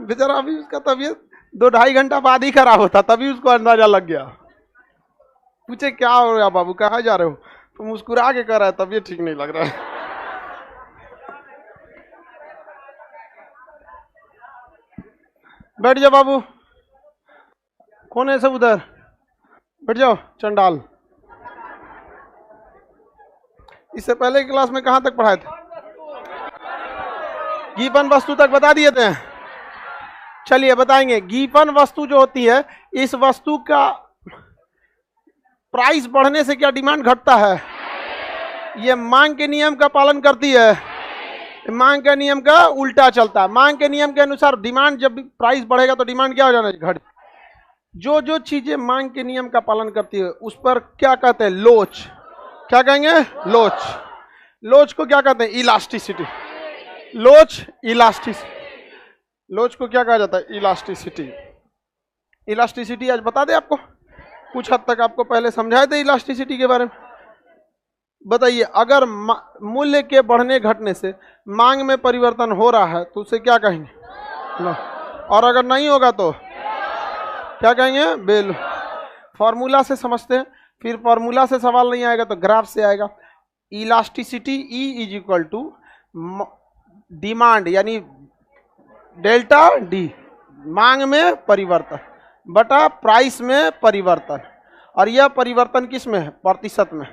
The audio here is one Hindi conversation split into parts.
बेचारा अभी उसका तबीयत 2-2.5 घंटा बाद ही खराब होता, तभी उसको अंदाजा लग गया। पूछे क्या हो रहा बाबू, कहाँ जा रहे हो, तो मुस्कुरा के कह रहा है तबीयत ठीक नहीं लग रहा है। बैठ जाओ बाबू, कौन है सब उधर, बैठ जाओ चंडाल। इससे पहले की क्लास में कहां तक पढ़ाए थे? गीपन वस्तु तक बता दिए थे। चलिए बताएंगे, गीपन वस्तु जो होती है, इस वस्तु का प्राइस बढ़ने से क्या डिमांड घटता है? ये मांग के नियम का पालन करती है, मांग के नियम का उल्टा चलता है। मांग के नियम के अनुसार डिमांड, जब प्राइस बढ़ेगा तो डिमांड क्या हो जाना, घट। जो जो चीजें मांग के नियम का पालन करती है उस पर क्या कहते हैं? लोच। क्या कहेंगे? लोच। लोच को क्या कहते हैं? इलास्टिसिटी। लोच, इलास्टिसिटी। लोच को क्या कहा जाता है? इलास्टिसिटी। इलास्टिसिटी आज बता दे आपको, कुछ हद तक आपको पहले समझाए थे इलास्टिसिटी के बारे में। बताइए, अगर मूल्य के बढ़ने घटने से मांग में परिवर्तन हो रहा है तो उसे क्या कहेंगे? लो। और अगर नहीं होगा तो क्या कहेंगे? बेल। फॉर्मूला से समझते हैं, फिर फॉर्मूला से सवाल नहीं आएगा तो ग्राफ से आएगा। Elasticity E is equal to demand यानी डेल्टा D, मांग में परिवर्तन बटा प्राइस में परिवर्तन। और यह परिवर्तन किस में है? प्रतिशत में।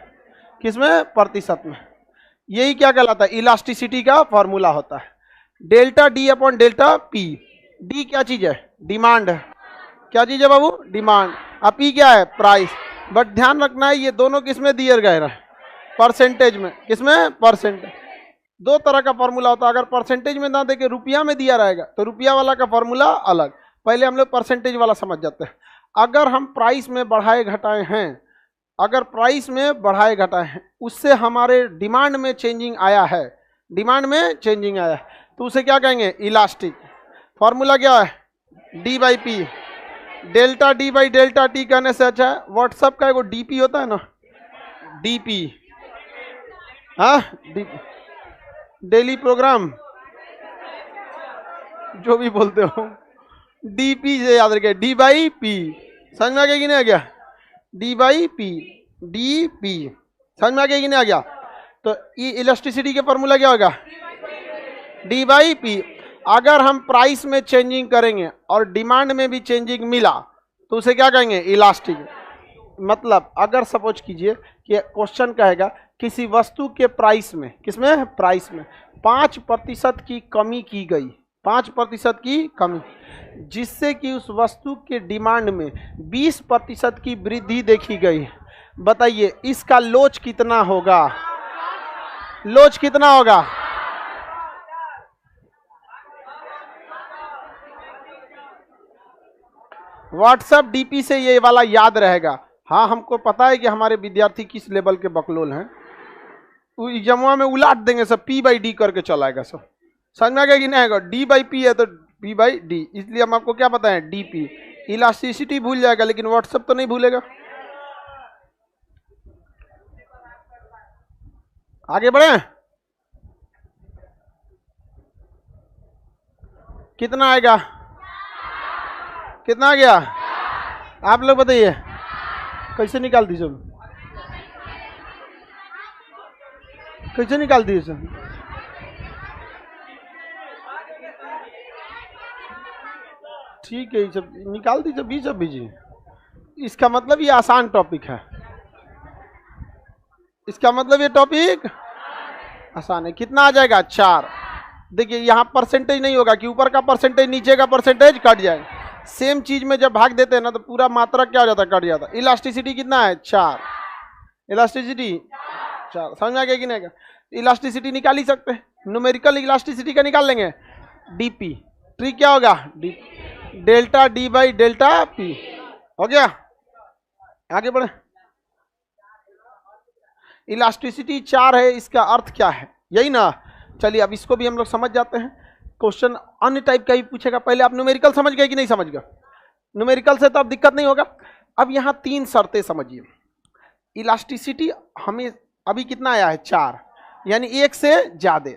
किस में? प्रतिशत में। यही क्या कहलाता है? इलास्टिसिटी का फॉर्मूला होता है। Delta D upon delta P। D क्या चीज है? डिमांड है। क्या चीज है बाबू? डिमांड। अब P क्या है? प्राइस। बट ध्यान रखना है ये दोनों किस में दिए गए हैं? परसेंटेज में। किस में? परसेंटेज। दो तरह का फॉर्मूला होता है, अगर परसेंटेज में ना देके रुपया में दिया रहेगा तो रुपया वाला का फॉर्मूला अलग। पहले हम लोग परसेंटेज वाला समझ जाते हैं। अगर हम प्राइस में बढ़ाए घटाए हैं, अगर प्राइस में बढ़ाए घटाए हैं, उससे हमारे डिमांड में चेंजिंग आया है, डिमांड में चेंजिंग आया है, तो उसे क्या कहेंगे? इलास्टिक। फॉर्मूला क्या है? D/P। Delta D by delta T कहने से अच्छा है व्हाट्सएप का एगो DP होता है ना, DP। हाँ, डेली प्रोग्राम, जो भी बोलते हो, DP से याद रखे। D/P समझ में आ गया कि नहीं आ गया? D/P, DP समझ में आ गया कि नहीं आ गया? तो इलास्टिसिटी के फॉर्मूला क्या होगा? D/P। अगर हम प्राइस में चेंजिंग करेंगे और डिमांड में भी चेंजिंग मिला तो उसे क्या कहेंगे? इलास्टिक। मतलब अगर सपोज कीजिए कि क्वेश्चन कहेगा किसी वस्तु के प्राइस में, किसमें? प्राइस में 5% की कमी की गई, 5% की कमी, जिससे कि उस वस्तु के डिमांड में 20% की वृद्धि देखी गई। बताइए इसका लोच कितना होगा? लोच कितना होगा? व्हाट्सएप DP से ये वाला याद रहेगा। हाँ, हमको पता है कि हमारे विद्यार्थी किस लेवल के बकलोल हैं, एग्जाम में उलाट देंगे सब, P/D करके चलाएगा सब। समझ में आ गया कि नहीं आएगा? D/P है तो P/D, इसलिए हम आपको क्या बताएं? DP। इलास्टिसिटी भूल जाएगा लेकिन व्हाट्सएप तो नहीं भूलेगा। आगे बढ़े, कितना आएगा? कितना आ गया? आप लोग बताइए, कैसे निकाल दी सब? कैसे निकाल दी सब? ठीक है, सब निकाल दी सब, सब बीजिए। इसका मतलब ये आसान टॉपिक है, इसका मतलब ये टॉपिक आसान है। कितना आ जाएगा? 4। देखिए यहाँ परसेंटेज नहीं होगा कि ऊपर का परसेंटेज नीचे का परसेंटेज कट जाएगा। सेम चीज में जब भाग देते हैं ना तो पूरा मात्रा क्या हो जाता है? कट जाता है। इलास्टिसिटी कितना है? 4। इलास्टिसिटी 4। समझ में आ गया कि नहीं? इलास्टिसिटी निकाल ही सकते हैं, न्यूमेरिकल इलास्टिसिटी का निकाल लेंगे। DP। ट्रिक क्या होगा? Delta D by delta P। हो गया? आगे बढ़े। इलास्टिसिटी 4 है, इसका अर्थ क्या है? यही ना। चलिए अब इसको भी हम लोग समझ जाते हैं। क्वेश्चन अन्य टाइप का भी पूछेगा। पहले आप न्यूमेरिकल समझ गए कि नहीं समझ गए? न्यूमेरिकल से तो अब दिक्कत नहीं होगा। अब यहाँ 3 शर्तें समझिए। इलास्टिसिटी हमें अभी कितना आया है? 4, यानी 1 से ज्यादा,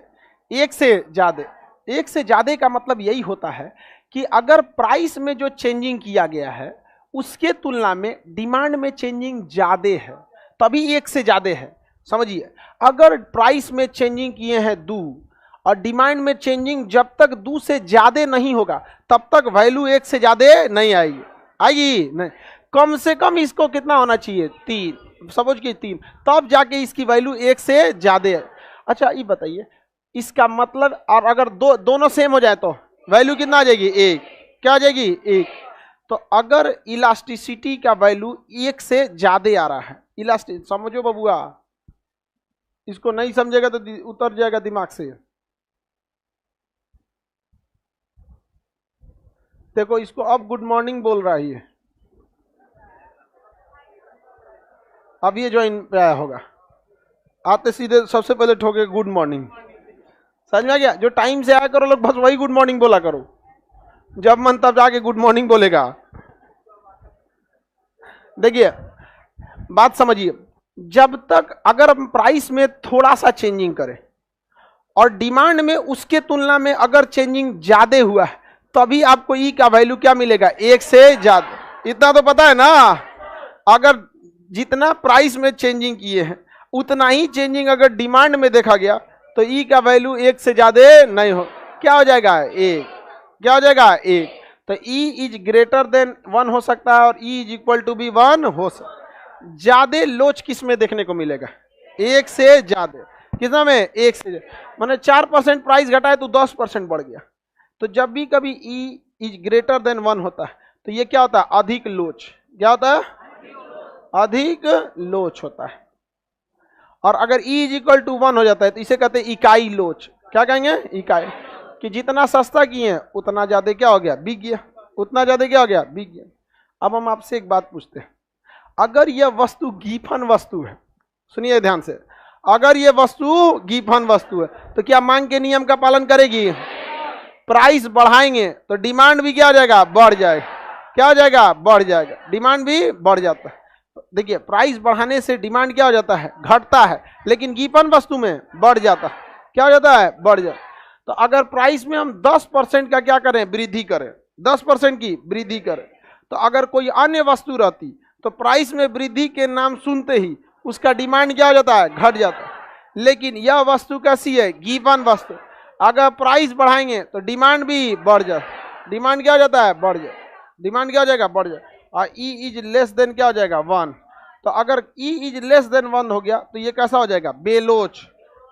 1 से ज्यादा। एक से ज्यादा का मतलब यही होता है कि अगर प्राइस में जो चेंजिंग किया गया है उसके तुलना में डिमांड में चेंजिंग ज्यादा है, तभी एक से ज्यादा है। समझिए, अगर प्राइस में चेंजिंग किए हैं 2 और डिमांड में चेंजिंग जब तक 2 से ज्यादा नहीं होगा तब तक वैल्यू एक से ज्यादा नहीं आएगी। आएगी नहीं, कम से कम इसको कितना होना चाहिए 3, समझ के 3, तब जाके इसकी वैल्यू एक से ज्यादा है। अच्छा ये बताइए, इसका मतलब और अगर दोनों सेम हो जाए तो वैल्यू कितना आ जाएगी 1, क्या आ जाएगी 1। तो अगर इलास्टिसिटी का वैल्यू 1 से ज्यादा आ रहा है, इलास्टिक समझो बबुआ, इसको नहीं समझेगा तो उतर जाएगा दिमाग से। देखो इसको अब गुड मॉर्निंग बोल रहा है, अब ये ज्वाइन पे आया होगा, आते सीधे सबसे पहले ठोके गुड मॉर्निंग। समझ में आ गया? जो टाइम से आया करो लोग बस वही गुड मॉर्निंग बोला करो, जब मन तब जाके गुड मॉर्निंग बोलेगा। देखिए बात समझिए, जब तक अगर हम प्राइस में थोड़ा सा चेंजिंग करें और डिमांड में उसके तुलना में अगर चेंजिंग ज्यादा हुआ है तभी आपको ई का वैल्यू क्या मिलेगा 1 से ज्यादा। इतना तो पता है ना, अगर जितना प्राइस में चेंजिंग किए हैं उतना ही चेंजिंग अगर डिमांड में देखा गया तो ई का वैल्यू 1 से ज्यादा नहीं हो, क्या हो जाएगा 1, क्या हो जाएगा 1। तो ई इज ग्रेटर देन 1 हो सकता है और ई इज इक्वल टू बी 1 हो सकता। ज्यादा लोच किस में देखने को मिलेगा 1 से ज्यादा, कितना में 1 से, माने 4% प्राइस घटा है तो 10% बढ़ गया। तो जब भी कभी ई इज ग्रेटर देन 1 होता है तो ये क्या होता है अधिक लोच, क्या होता है अधिक लोच होता है। और अगर ई इज इक्वल टू 1 हो जाता है तो इसे कहते हैं इकाई लोच। क्या कहेंगे इकाई, कि जितना सस्ता किए उतना ज्यादा क्या हो गया बिक गया, उतना ज्यादा क्या हो गया बिक गया। अब हम आपसे एक बात पूछते हैं, अगर यह वस्तु गिफन वस्तु है, सुनिए ध्यान से, अगर यह वस्तु गिफन वस्तु है तो क्या मांग के नियम का पालन करेगी? प्राइस बढ़ाएंगे तो डिमांड भी क्या हो जाएगा बढ़ जाएगा, क्या हो जाएगा बढ़ जाएगा, डिमांड भी बढ़ जाता है। देखिए प्राइस बढ़ाने से डिमांड क्या हो जाता है घटता है, लेकिन गिफन वस्तु में बढ़ जाता है, क्या हो जाता है बढ़ जाता है। तो अगर प्राइस में हम 10% का क्या करें वृद्धि करें, 10% की वृद्धि करें, तो अगर कोई अन्य वस्तु रहती तो प्राइस में वृद्धि के नाम सुनते ही उसका डिमांड क्या हो जाता है घट जाता है। लेकिन यह वस्तु कैसी है गिवन वस्तु, अगर प्राइस बढ़ाएंगे तो डिमांड भी बढ़ जाए, डिमांड क्या हो जाता है बढ़ जाए, डिमांड क्या हो जाएगा बढ़ जाए। और ई इज लेस देन क्या हो जाएगा 1। तो अगर ई इज लेस देन 1 हो गया तो ये कैसा हो जाएगा बेलोच,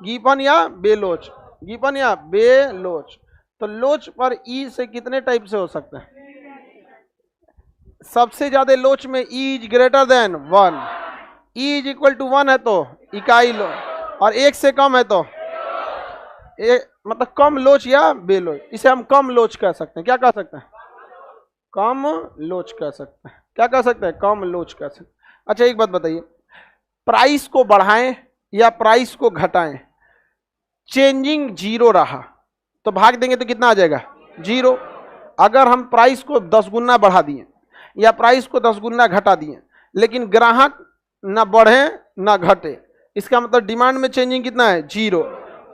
गिवन या बेलोच, गिवन या बेलोच। तो लोच पर ई से कितने टाइप से हो सकते हैं? सबसे ज्यादा लोच में E is greater than 1, E is equal to 1 है तो इकाई लोच, और 1 से कम है तो मतलब कम लोच या बेलोच। इसे हम कम लोच कह सकते हैं, क्या कह सकते हैं कम लोच कह सकते हैं, क्या कह सकते हैं कम लोच कह सकते हैं। अच्छा एक बात बताइए, प्राइस को बढ़ाएं या प्राइस को घटाएं, चेंजिंग 0 रहा तो भाग देंगे तो कितना आ जाएगा 0। अगर हम प्राइस को 10 गुना बढ़ा दिए या प्राइस को 10 गुना घटा दिए लेकिन ग्राहक ना बढ़े ना घटे, इसका मतलब डिमांड में चेंजिंग कितना है 0।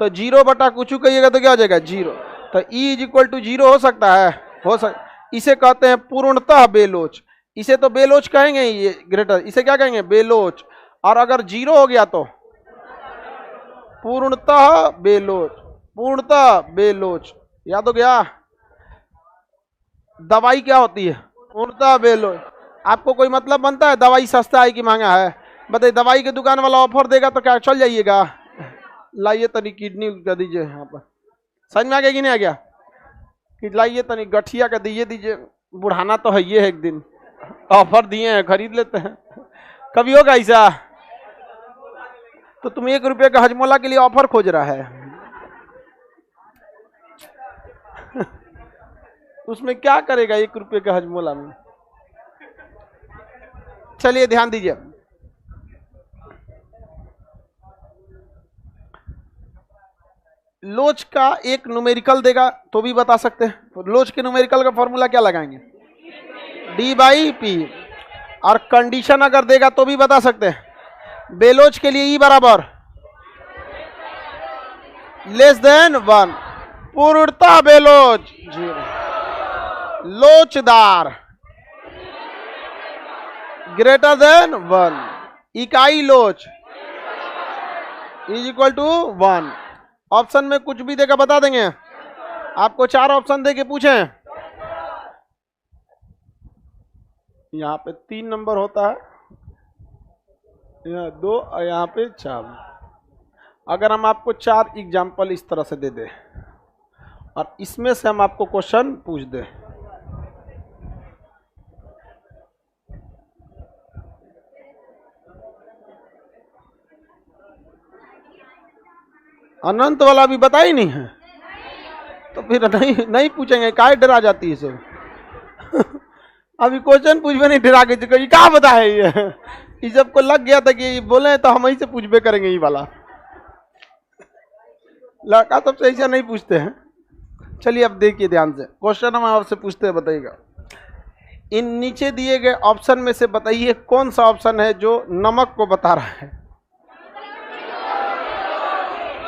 तो 0 बटा कुछ कहिएगा तो क्या हो जाएगा 0। तो ई इज इक्वल टू 0 हो सकता है, हो सकता। इसे कहते हैं पूर्णतः बेलोच, इसे तो बेलोच कहेंगे ये ग्रेटर, इसे क्या कहेंगे बेलोच। और अगर 0 हो गया तो पूर्णतः बेलोच, पूर्णतः बेलोच। याद हो गया? दवाई क्या होती है पूर्णतः बेलोच। आपको कोई मतलब बनता है दवाई सस्ता है कि महंगा है? बताइए, दवाई के दुकान वाला ऑफर देगा तो क्या चल जाइएगा? लाइए तनी किडनी कर दीजिए यहाँ पर, समझ में आ गया कि नहीं आ गया? कि लाइए तनी गठिया का दीजिए, बुढ़ाना तो है ये एक दिन, ऑफर दिए हैं खरीद लेते हैं। कभी होगा ऐसा? तो तुम 1 रुपये का हजमोला के लिए ऑफर खोज रहा है उसमें क्या करेगा 1 रुपये का हजमोला में? चलिए ध्यान दीजिए, लोच का एक न्यूमेरिकल देगा तो भी बता सकते हैं। लोच के न्यूमेरिकल का फॉर्मूला क्या लगाएंगे D/P। और कंडीशन अगर देगा तो भी बता सकते हैं। बेलोच के लिए E बराबर लेस देन 1, पूर्णतः बेलोच 0, लोचदार ग्रेटर देन 1, इकाई लोच इज इक्वल टू 1। ऑप्शन में कुछ भी देकर बता देंगे। आपको 4 ऑप्शन देके पूछे, यहाँ पे 3 नंबर होता है, यहाँ 2 और यहाँ पे 4। अगर हम आपको 4 एग्जाम्पल इस तरह से दे दें और इसमें से हम आपको क्वेश्चन पूछ दें, अनंत वाला भी बता ही नहीं है, तो फिर नहीं पूछेंगे, काहे डरा जाती है सब। अभी क्वेश्चन पूछबे नहीं, डरा के ये कहा बता है ये सबको लग गया था कि बोले तो हम ही से पूछबे करेंगे ये वाला। लड़का सबसे ऐसा नहीं पूछते हैं। चलिए अब देखिए ध्यान से, क्वेश्चन हम आपसे पूछते हैं, बताइएगा इन नीचे दिए गए ऑप्शन में से बताइए कौन सा ऑप्शन है जो नमक को बता रहा है।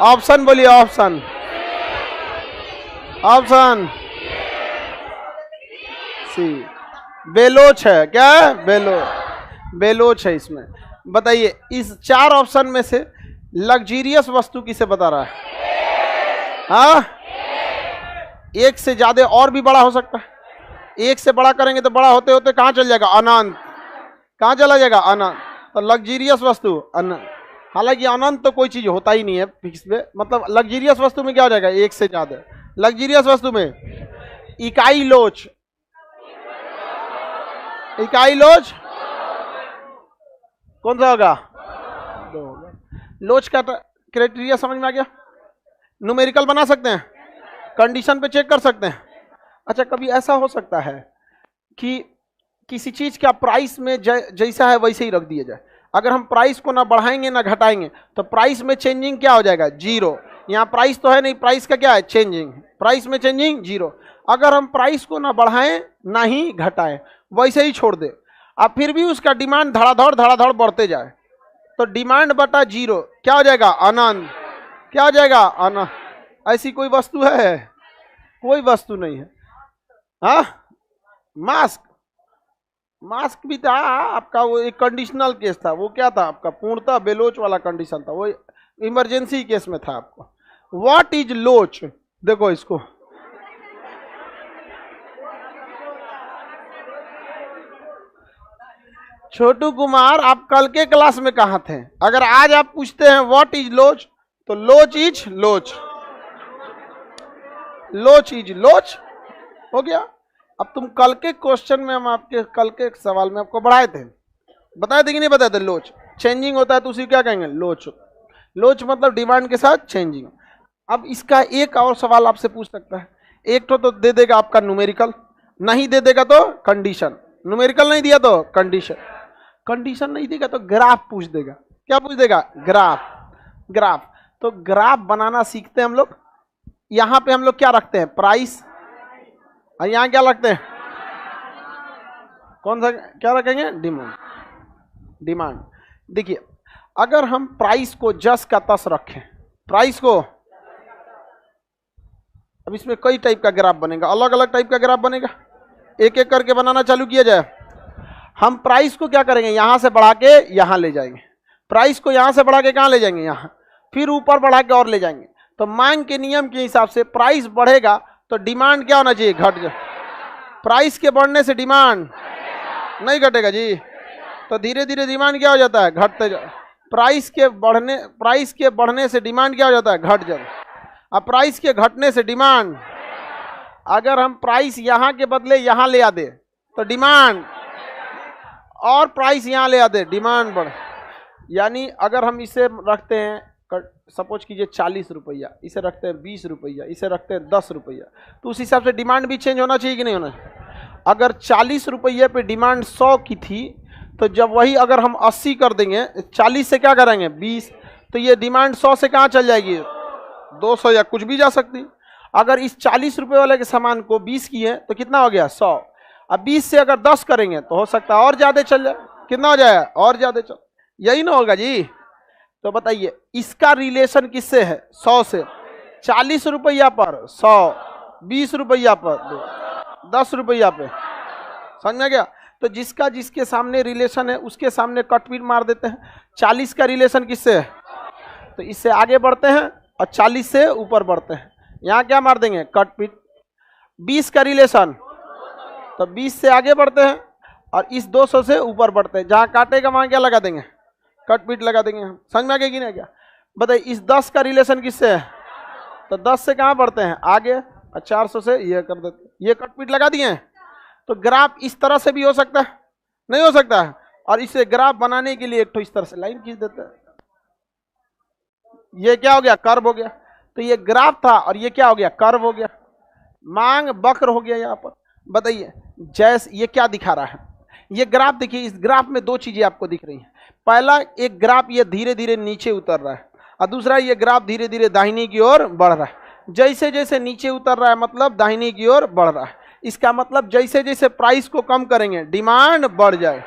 ऑप्शन बोलिए, ऑप्शन ऑप्शन सी, बेलोच है। क्या है? बेलोच है। इसमें बताइए इस 4 ऑप्शन में से लग्जीरियस वस्तु किसे बता रहा है? हाँ, एक से ज्यादा और भी बड़ा हो सकता है। एक से बड़ा करेंगे तो बड़ा होते होते कहाँ चल जाएगा? अनंत। कहाँ चला जाएगा? अनंत। तो लग्जीरियस वस्तु अनंत। हालांकि अनंत तो कोई चीज होता ही नहीं है फिक्स पे, मतलब लग्जीरियस वस्तु में क्या हो जाएगा? एक से ज्यादा। लग्जीरियस वस्तु में इकाई लोच, इकाई लोच कौन सा होगा? 2 होगा। लोच का क्राइटेरिया समझ में आ गया? न्यूमेरिकल बना सकते हैं, कंडीशन पे चेक कर सकते हैं। अच्छा, कभी ऐसा हो सकता है कि किसी चीज का प्राइस में जैसा है वैसे ही रख दिया जाए। अगर हम प्राइस को ना बढ़ाएंगे ना घटाएंगे तो प्राइस में चेंजिंग क्या हो जाएगा? 0। यहाँ प्राइस तो है नहीं, प्राइस का क्या है? चेंजिंग। प्राइस में चेंजिंग 0। अगर हम प्राइस को ना बढ़ाएं ना ही घटाएं, वैसे ही छोड़ दे, अब फिर भी उसका डिमांड धड़ाधड़ बढ़ते जाए, तो डिमांड बटा 0 क्या हो जाएगा? अनंत। क्या हो जाएगा? अनंत। ऐसी कोई वस्तु है? कोई वस्तु नहीं है। हाँ, मास्क भी था आपका, वो एक कंडीशनल केस था। वो क्या था आपका? पूर्णतः बेलोच वाला कंडीशन था, वो इमरजेंसी केस में था आपको। व्हाट इज लोच? देखो इसको, छोटू कुमार आप कल के क्लास में कहाँ थे? अगर आज आप पूछते हैं व्हाट इज लोच, तो लोच इज लोच, लोच इज लोच हो गया। अब तुम कल के क्वेश्चन में, हम आपके कल के सवाल में आपको बढ़ाए थे, बताए थे कि नहीं बताए थे? लोच चेंजिंग होता है तो उसी क्या कहेंगे? लोच। लोच मतलब डिमांड के साथ चेंजिंग। अब इसका एक और सवाल आपसे पूछ सकता है। एक तो दे देगा आपका न्यूमेरिकल, नहीं दे देगा तो कंडीशन। न्यूमेरिकल नहीं दिया तो कंडीशन, कंडीशन नहीं देगा तो ग्राफ पूछ देगा। क्या पूछ देगा? ग्राफ। तो ग्राफ बनाना सीखते हैं हम लोग। यहां पे हम लोग क्या रखते हैं? प्राइस। और यहां क्या रखते हैं? कौन सा क्या रखेंगे? डिमांड। देखिए, अगर हम प्राइस को जस का तस रखें, प्राइस को, अब इसमें कई टाइप का ग्राफ बनेगा, अलग अलग टाइप का ग्राफ बनेगा। एक एक करके बनाना चालू किया जाए। हम प्राइस को क्या करेंगे? यहां से बढ़ा के यहां ले जाएंगे। प्राइस को यहां से बढ़ा के कहां ले जाएंगे? यहां। फिर ऊपर बढ़ा के और ले जाएंगे। तो मांग के नियम के हिसाब से प्राइस बढ़ेगा तो डिमांड क्या होना चाहिए? घट जाए। प्राइस के बढ़ने से डिमांड नहीं घटेगा जी, तो धीरे धीरे डिमांड क्या हो जाता है? घटते जाए। प्राइस के बढ़ने से डिमांड क्या हो जाता है? घट जाए। अब प्राइस के घटने से डिमांड, अगर हम प्राइस यहां के बदले यहां ले आ दे तो डिमांड, और प्राइस यहां ले आ दे, डिमांड बढ़। यानी अगर हम इसे रखते हैं, सपोज कीजिए 40 रुपया, इसे रखते हैं 20 रुपया, इसे रखते हैं 10 रुपया, तो उस हिसाब से डिमांड भी चेंज होना चाहिए कि नहीं होना चाहिए? अगर 40 रुपये पे डिमांड 100 की थी, तो जब वही अगर हम 80 कर देंगे, 40 से क्या करेंगे? 20, तो ये डिमांड 100 से कहाँ चल जाएगी? 200 या कुछ भी जा सकती। अगर इस 40 रुपये वाले के सामान को 20 की है तो कितना हो गया? 100। अब 20 से अगर 10 करेंगे तो हो सकता है और ज्यादा चल जाए। कितना हो जाएगा? और ज्यादा चल, यही ना होगा जी। तो बताइए इसका रिलेशन किससे है? 100 से। 40 रुपया पर 100, 20 रुपया पर 10 रुपया पे, समझ में गया। तो जिसका जिसके सामने रिलेशन है उसके सामने कटपीट मार देते हैं। 40 का रिलेशन किससे है, तो इससे आगे बढ़ते हैं और 40 से ऊपर बढ़ते हैं, यहाँ क्या मार देंगे कटपीट। 20 का रिलेशन, तो 20 से आगे बढ़ते हैं और इस 200 से ऊपर बढ़ते हैं, जहाँ काटेगा वहाँ क्या लगा देंगे कटपीट लगा देंगे। हम समझ में आ गया कि नहीं क्या। बताइए इस 10 का रिलेशन किससे है, तो 10 से कहाँ बढ़ते हैं आगे और 400 से ये कर देते हैं, ये कटपीट लगा दिए हैं। तो ग्राफ इस तरह से भी हो सकता है, नहीं हो सकता है। और इसे ग्राफ बनाने के लिए एक तो इस तरह से लाइन खींच देते हैं, ये क्या हो गया कर्व हो गया। तो ये ग्राफ था और ये क्या हो गया कर्व हो गया, मांग वक्र हो गया यहाँ पर। बताइए जैसे ये क्या दिखा रहा है, ये ग्राफ देखिए, इस ग्राफ में दो चीजें आपको दिख रही हैं। पहला एक ग्राफ ये धीरे धीरे नीचे उतर रहा है और दूसरा ये ग्राफ धीरे धीरे दाहिनी की ओर बढ़ रहा है। जैसे जैसे नीचे उतर रहा है मतलब दाहिनी की ओर बढ़ रहा है। इसका मतलब जैसे जैसे प्राइस को कम करेंगे डिमांड बढ़ जाए,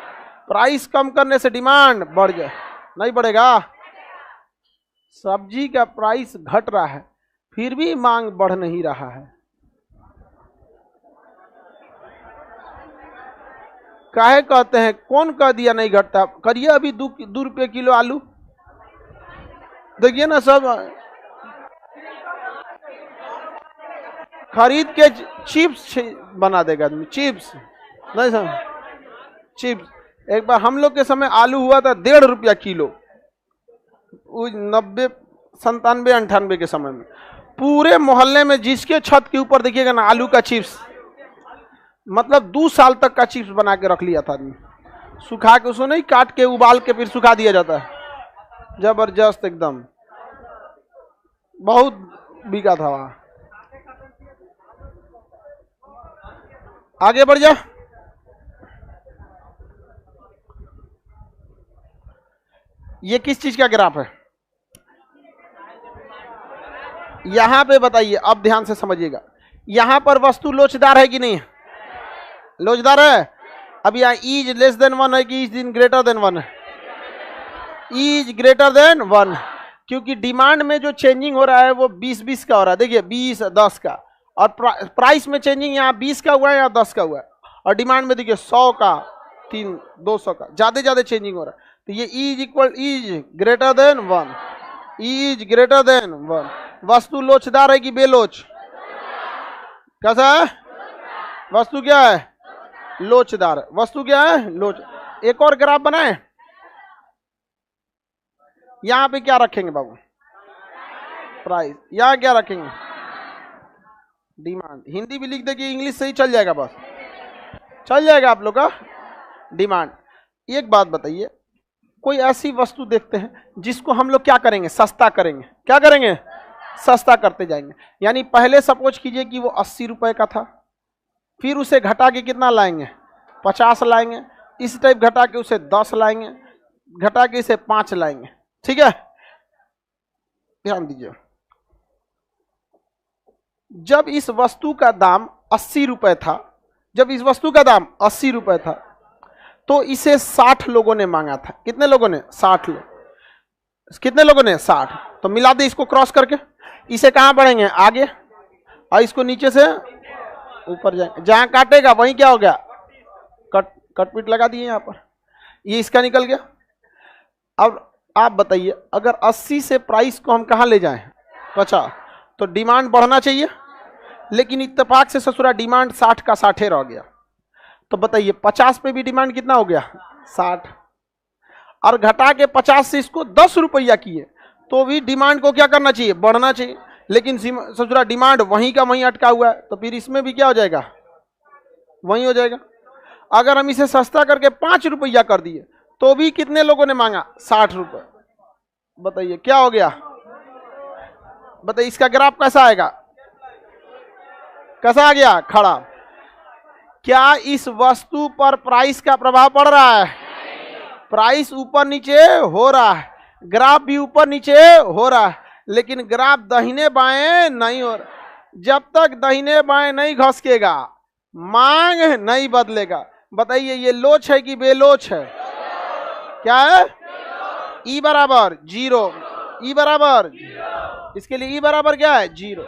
प्राइस कम करने से डिमांड बढ़ जाए, नहीं बढ़ेगा। सब्जी का प्राइस घट रहा है फिर भी मांग बढ़ नहीं रहा है, काहे कहते हैं, कौन कह दिया नहीं घटता। करिए अभी 2 रुपये किलो आलू, देखिए ना सब खरीद के चिप्स बना देगा आदमी, चिप्स नहीं समझ, चिप्स। एक बार हम लोग के समय आलू हुआ था 1.5 रुपया किलो, 90, 97, 98 के समय में पूरे मोहल्ले में जिसके छत के ऊपर देखिएगा ना आलू का चिप्स, मतलब 2 साल तक का चिप्स बना के रख लिया था आदमी, सुखा के उसको नहीं काट के उबाल के फिर सुखा दिया जाता है, जबरदस्त एकदम, बहुत बिका था वहां। आगे बढ़ जा। ये किस चीज का ग्राफ है, यहां पे बताइए, अब ध्यान से समझिएगा। यहां पर वस्तु लोचदार है कि नहीं है, लोचदार है। अब यहाँ इज लेस देन 1 है कि इज ग्रेटर देन 1 है, इज ग्रेटर देन 1, क्योंकि डिमांड में जो चेंजिंग हो रहा है वो 20-20 का हो रहा है। देखिए 20-10 का, और प्राइस में चेंजिंग यहाँ 20 का हुआ है, यहाँ 10 का हुआ है, और डिमांड में देखिए 100 का, 200 का, ज्यादा चेंजिंग हो रहा है। तो ये is greater than 1, is greater than 1। वस्तु लोचदार है कि बेलोच, कैसा है, वस्तु क्या है लोचदार, वस्तु क्या है लोच। एक और ग्राफ बनाए, यहां पे क्या रखेंगे बाबू, प्राइस, यहां क्या रखेंगे डिमांड। हिंदी भी लिख देंगे, इंग्लिश से ही चल जाएगा, बस चल जाएगा आप लोग का डिमांड। एक बात बताइए, कोई ऐसी वस्तु देखते हैं जिसको हम लोग क्या करेंगे सस्ता करेंगे, क्या करेंगे सस्ता करते जाएंगे। यानी पहले सपोज कीजिए कि वो 80 रुपए का था, फिर उसे घटा के कितना लाएंगे 50 लाएंगे, इस टाइप घटा के उसे 10 लाएंगे, घटा के इसे 5 लाएंगे, ठीक है। ध्यान दीजिए, जब इस वस्तु का दाम 80 रुपए था, जब इस वस्तु का दाम 80 रुपए था, तो इसे 60 लोगों ने मांगा था। कितने लोगों ने 60 लोग, कितने लोगों ने 60। तो मिला दे इसको क्रॉस करके, इसे कहां बढ़ेंगे आगे, और इसको नीचे से ऊपर जाएंगे, जहां काटेगा वहीं क्या हो गया कटपीट लगा दिए यहां पर, ये इसका निकल गया। अब आप बताइए, अगर 80 से प्राइस को हम कहां ले जाएं 50, तो डिमांड बढ़ना चाहिए, लेकिन इत्तेफाक से ससुरा डिमांड 60 का 60 रह गया। तो बताइए 50 पे भी डिमांड कितना हो गया 60, और घटा के 50 से इसको 10 रुपया किए, तो भी डिमांड को क्या करना चाहिए बढ़ना चाहिए, लेकिन ससुरा डिमांड वहीं का वहीं अटका हुआ है, तो फिर इसमें भी क्या हो जाएगा वहीं हो जाएगा। अगर हम इसे सस्ता करके 5 रुपया कर दिए, तो भी कितने लोगों ने मांगा 60 रुपए। बताइए क्या हो गया, बताइए इसका ग्राफ कैसा आएगा, कैसा आ गया खड़ा। क्या इस वस्तु पर प्राइस का प्रभाव पड़ रहा है, प्राइस ऊपर नीचे हो रहा है, ग्राफ भी ऊपर नीचे हो रहा है, लेकिन ग्राफ दाहिने बाएं नहीं हो रहा। जब तक दाहिने बाएं नहीं घसकेगा मांग नहीं बदलेगा। बताइए ये लोच है कि बेलोच है, क्या है, ई बराबर 0, ई बराबर 0। इसके लिए E बराबर क्या है 0।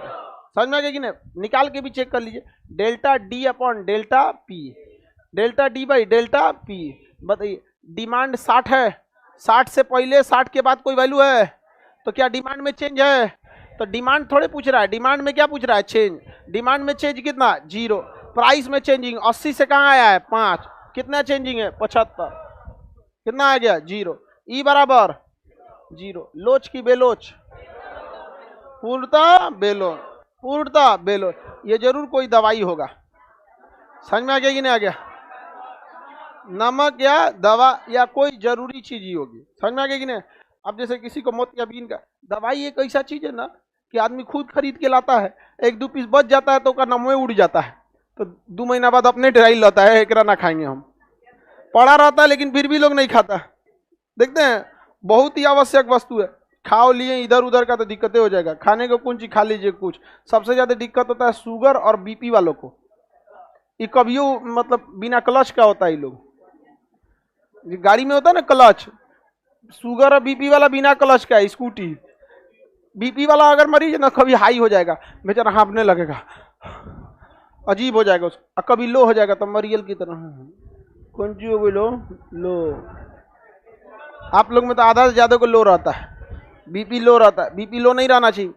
समझ में आ गया कि नहीं? निकाल के भी चेक कर लीजिए, delta D upon delta P, delta D by delta P. बताइए डिमांड 60 है, 60 से पहले 60 के बाद कोई वैल्यू है तो क्या डिमांड में चेंज है? तो डिमांड थोड़े पूछ रहा है, डिमांड में क्या पूछ रहा है? चेंज। डिमांड में चेंज कितना? 0। प्राइस में चेंजिंग 80 से कहाँ आया है 5, कितना चेंजिंग है 75, कितना आ गया 0। ई बराबर 0। लोच की बेलोच? पूर्णता बेलोच, पूर्णता बेलोच। ये जरूर कोई दवाई होगा। समझ में आ गया कि नहीं आ गया? नमक या दवा या कोई जरूरी चीज ही होगी। समझ में आ गया कि नहीं? अब जैसे किसी को मोतियाबिंद का दवाई एक ऐसा चीज है ना कि आदमी खुद खरीद के लाता है, 1-2 पीस बच जाता है तो उसका नमवे उड़ जाता है, तो 2 महीना बाद अपने ड्राई लाता है, एकरा ना खाएंगे हम। पड़ा रहता है लेकिन फिर भी लोग नहीं खाता। देखते हैं बहुत ही आवश्यक वस्तु है, खाओ लिए इधर उधर का तो दिक्कतें हो जाएगा। खाने को कौन चीज खा लीजिए कुछ। सबसे ज्यादा दिक्कत होता है शुगर और बीपी वालों को। ये कभियो मतलब बिना क्लच का होता है। ये लोग गाड़ी में होता है ना क्लच, शुगर और बीपी वाला बिना क्लच का है। स्कूटी बीपी वाला अगर मरीज ना कभी हाई हो जाएगा, बेचारा हाँफने लगेगा, अजीब हो जाएगा उसको। कभी लो हो जाएगा तो मरियल की तरह। कौन सी हो गई लो? लो। आप लोग में तो आधा से ज्यादा को लो रहता है, बीपी लो रहता है। बीपी लो नहीं रहना चाहिए,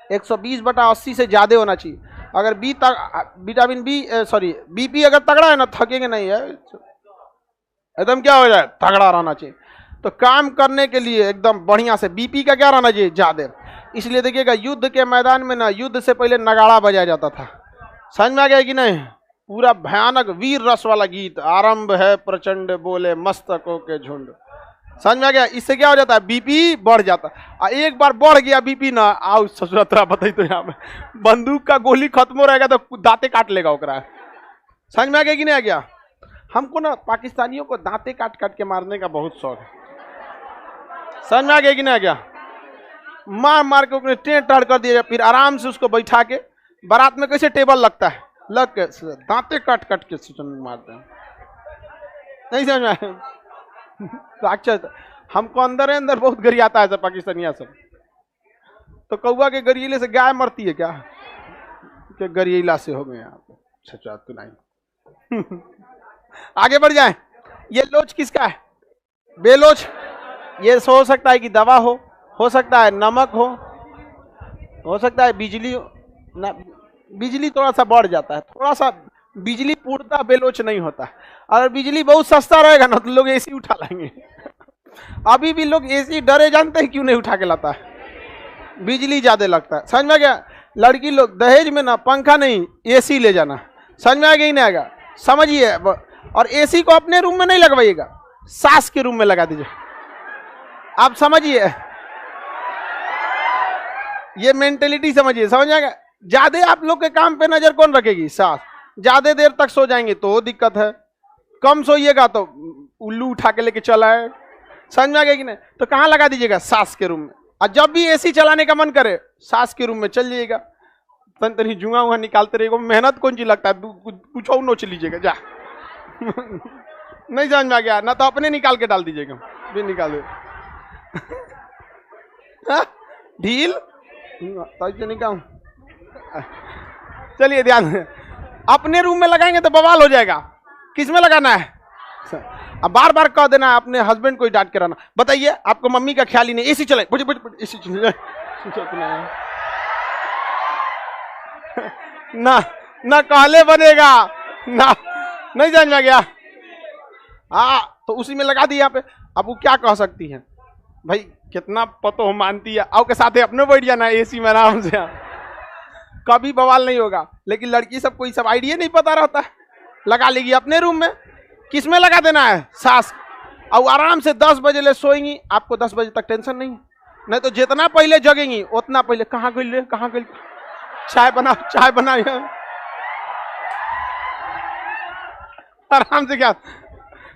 120/80 से ज्यादा होना चाहिए। अगर विटामिन बी सॉरी बीपी अगर तगड़ा है ना, थकेंगे नहीं है एकदम, क्या हो जाए तगड़ा रहना चाहिए। तो काम करने के लिए एकदम बढ़िया से बीपी का क्या रहना चाहिए ज्यादा। इसलिए देखिएगा युद्ध के मैदान में ना, युद्ध से पहले नगाड़ा बजाया जाता था। समझ में आ गया कि नहीं? पूरा भयानक वीर रस वाला गीत, आरंभ है प्रचंड बोले मस्तकों के झुंड। समझ में आ गया? इससे क्या हो जाता है? बीपी बढ़ जाता है। एक बार बढ़ गया बीपी ना, आओ ससुरतरा बताई तो यहाँ में बंदूक का गोली खत्म हो रहेगा तो दांते काट लेगा ओकरा। समझ में आ गया कि नहीं आ गया? हमको ना पाकिस्तानियों को दांते काट काट के मारने का बहुत शौक है। समझ में आ गया कि नहीं आ गया? मार मार के उसने टेढ़ टाढ़ कर दिया, फिर आराम से उसको बैठा के बारात में कैसे टेबल लगता है, लग के दांते काट काट के मारते हैं। नहीं समझ में आया? तो अच्छा हमको अंदर अंदर बहुत गरियाता है सब पाकिस्तानिया सब। तो कौआ के गरियले से गाय मरती है क्या? कि गरियला से हो गए आप? अच्छा तो नहीं। आगे बढ़ जाए। ये लोच किसका है? बेलोच। ये हो सकता है कि दवा हो सकता है नमक हो सकता है बिजली ना। बिजली थोड़ा सा बढ़ जाता है, थोड़ा सा बिजली पूर्णतः बेलोच नहीं होता। अगर बिजली बहुत सस्ता रहेगा ना तो लोग एसी उठा लाएंगे। अभी भी लोग एसी डरे जानते हैं क्यों नहीं उठा के लाता है? बिजली ज्यादा लगता है। समझ में आ गया? लड़की लोग दहेज में ना पंखा नहीं एसी ले जाना। समझ में आ गया ही नहीं आएगा? समझिए। और एसी को अपने रूम में नहीं लगवाइएगा, सास के रूम में लगा दीजिए। आप समझिए, ये मेंटेलिटी समझिए। समझ आएगा? ज्यादा आप लोग के काम पे नजर कौन रखेगी? सास। ज्यादा देर तक सो जाएंगे तो दिक्कत है, कम सोइएगा तो उल्लू उठा के लेके चला है। समझ में आ गया कि नहीं? तो कहाँ लगा दीजिएगा? सास के रूम में। और जब भी एसी चलाने का मन करे सास के रूम में चल जाइएगा, तनी जुआ उआ निकालते रहेगा। मेहनत कौन सी लगता है? कुछ और नोच लीजिएगा जा। नहीं समझ में आ गया ना? तो अपने निकाल के डाल दीजिएगा, भी निकाल दे ढील तो निकाल। चलिए ध्यान, अपने रूम में लगाएंगे तो बवाल हो जाएगा। किस में लगाना है? अब बार बार कह देना, अपने हस्बैंड को ही डांट के रहना। बताइए आपको मम्मी का ख्याल ही नहीं, एसी चलाए एसी चलाए ना कहले बनेगा ना। नहीं समझ में गया? हाँ तो उसी में लगा दिया पे। अब वो क्या कह सकती है भाई? कितना पतो मानती है, आओ के साथ अपने बैठ जाना एसी में आराम से, कभी बवाल नहीं होगा। लेकिन लड़की सब कोई सब आइडिया नहीं पता रहता, लगा लेगी अपने रूम में। किस में लगा देना है? सास। और आराम से 10 बजे ले सोएंगी, आपको 10 बजे तक टेंशन नहीं तो जितना पहले जगेंगी उतना पहले कहाँ गई चाय बना आराम से। क्या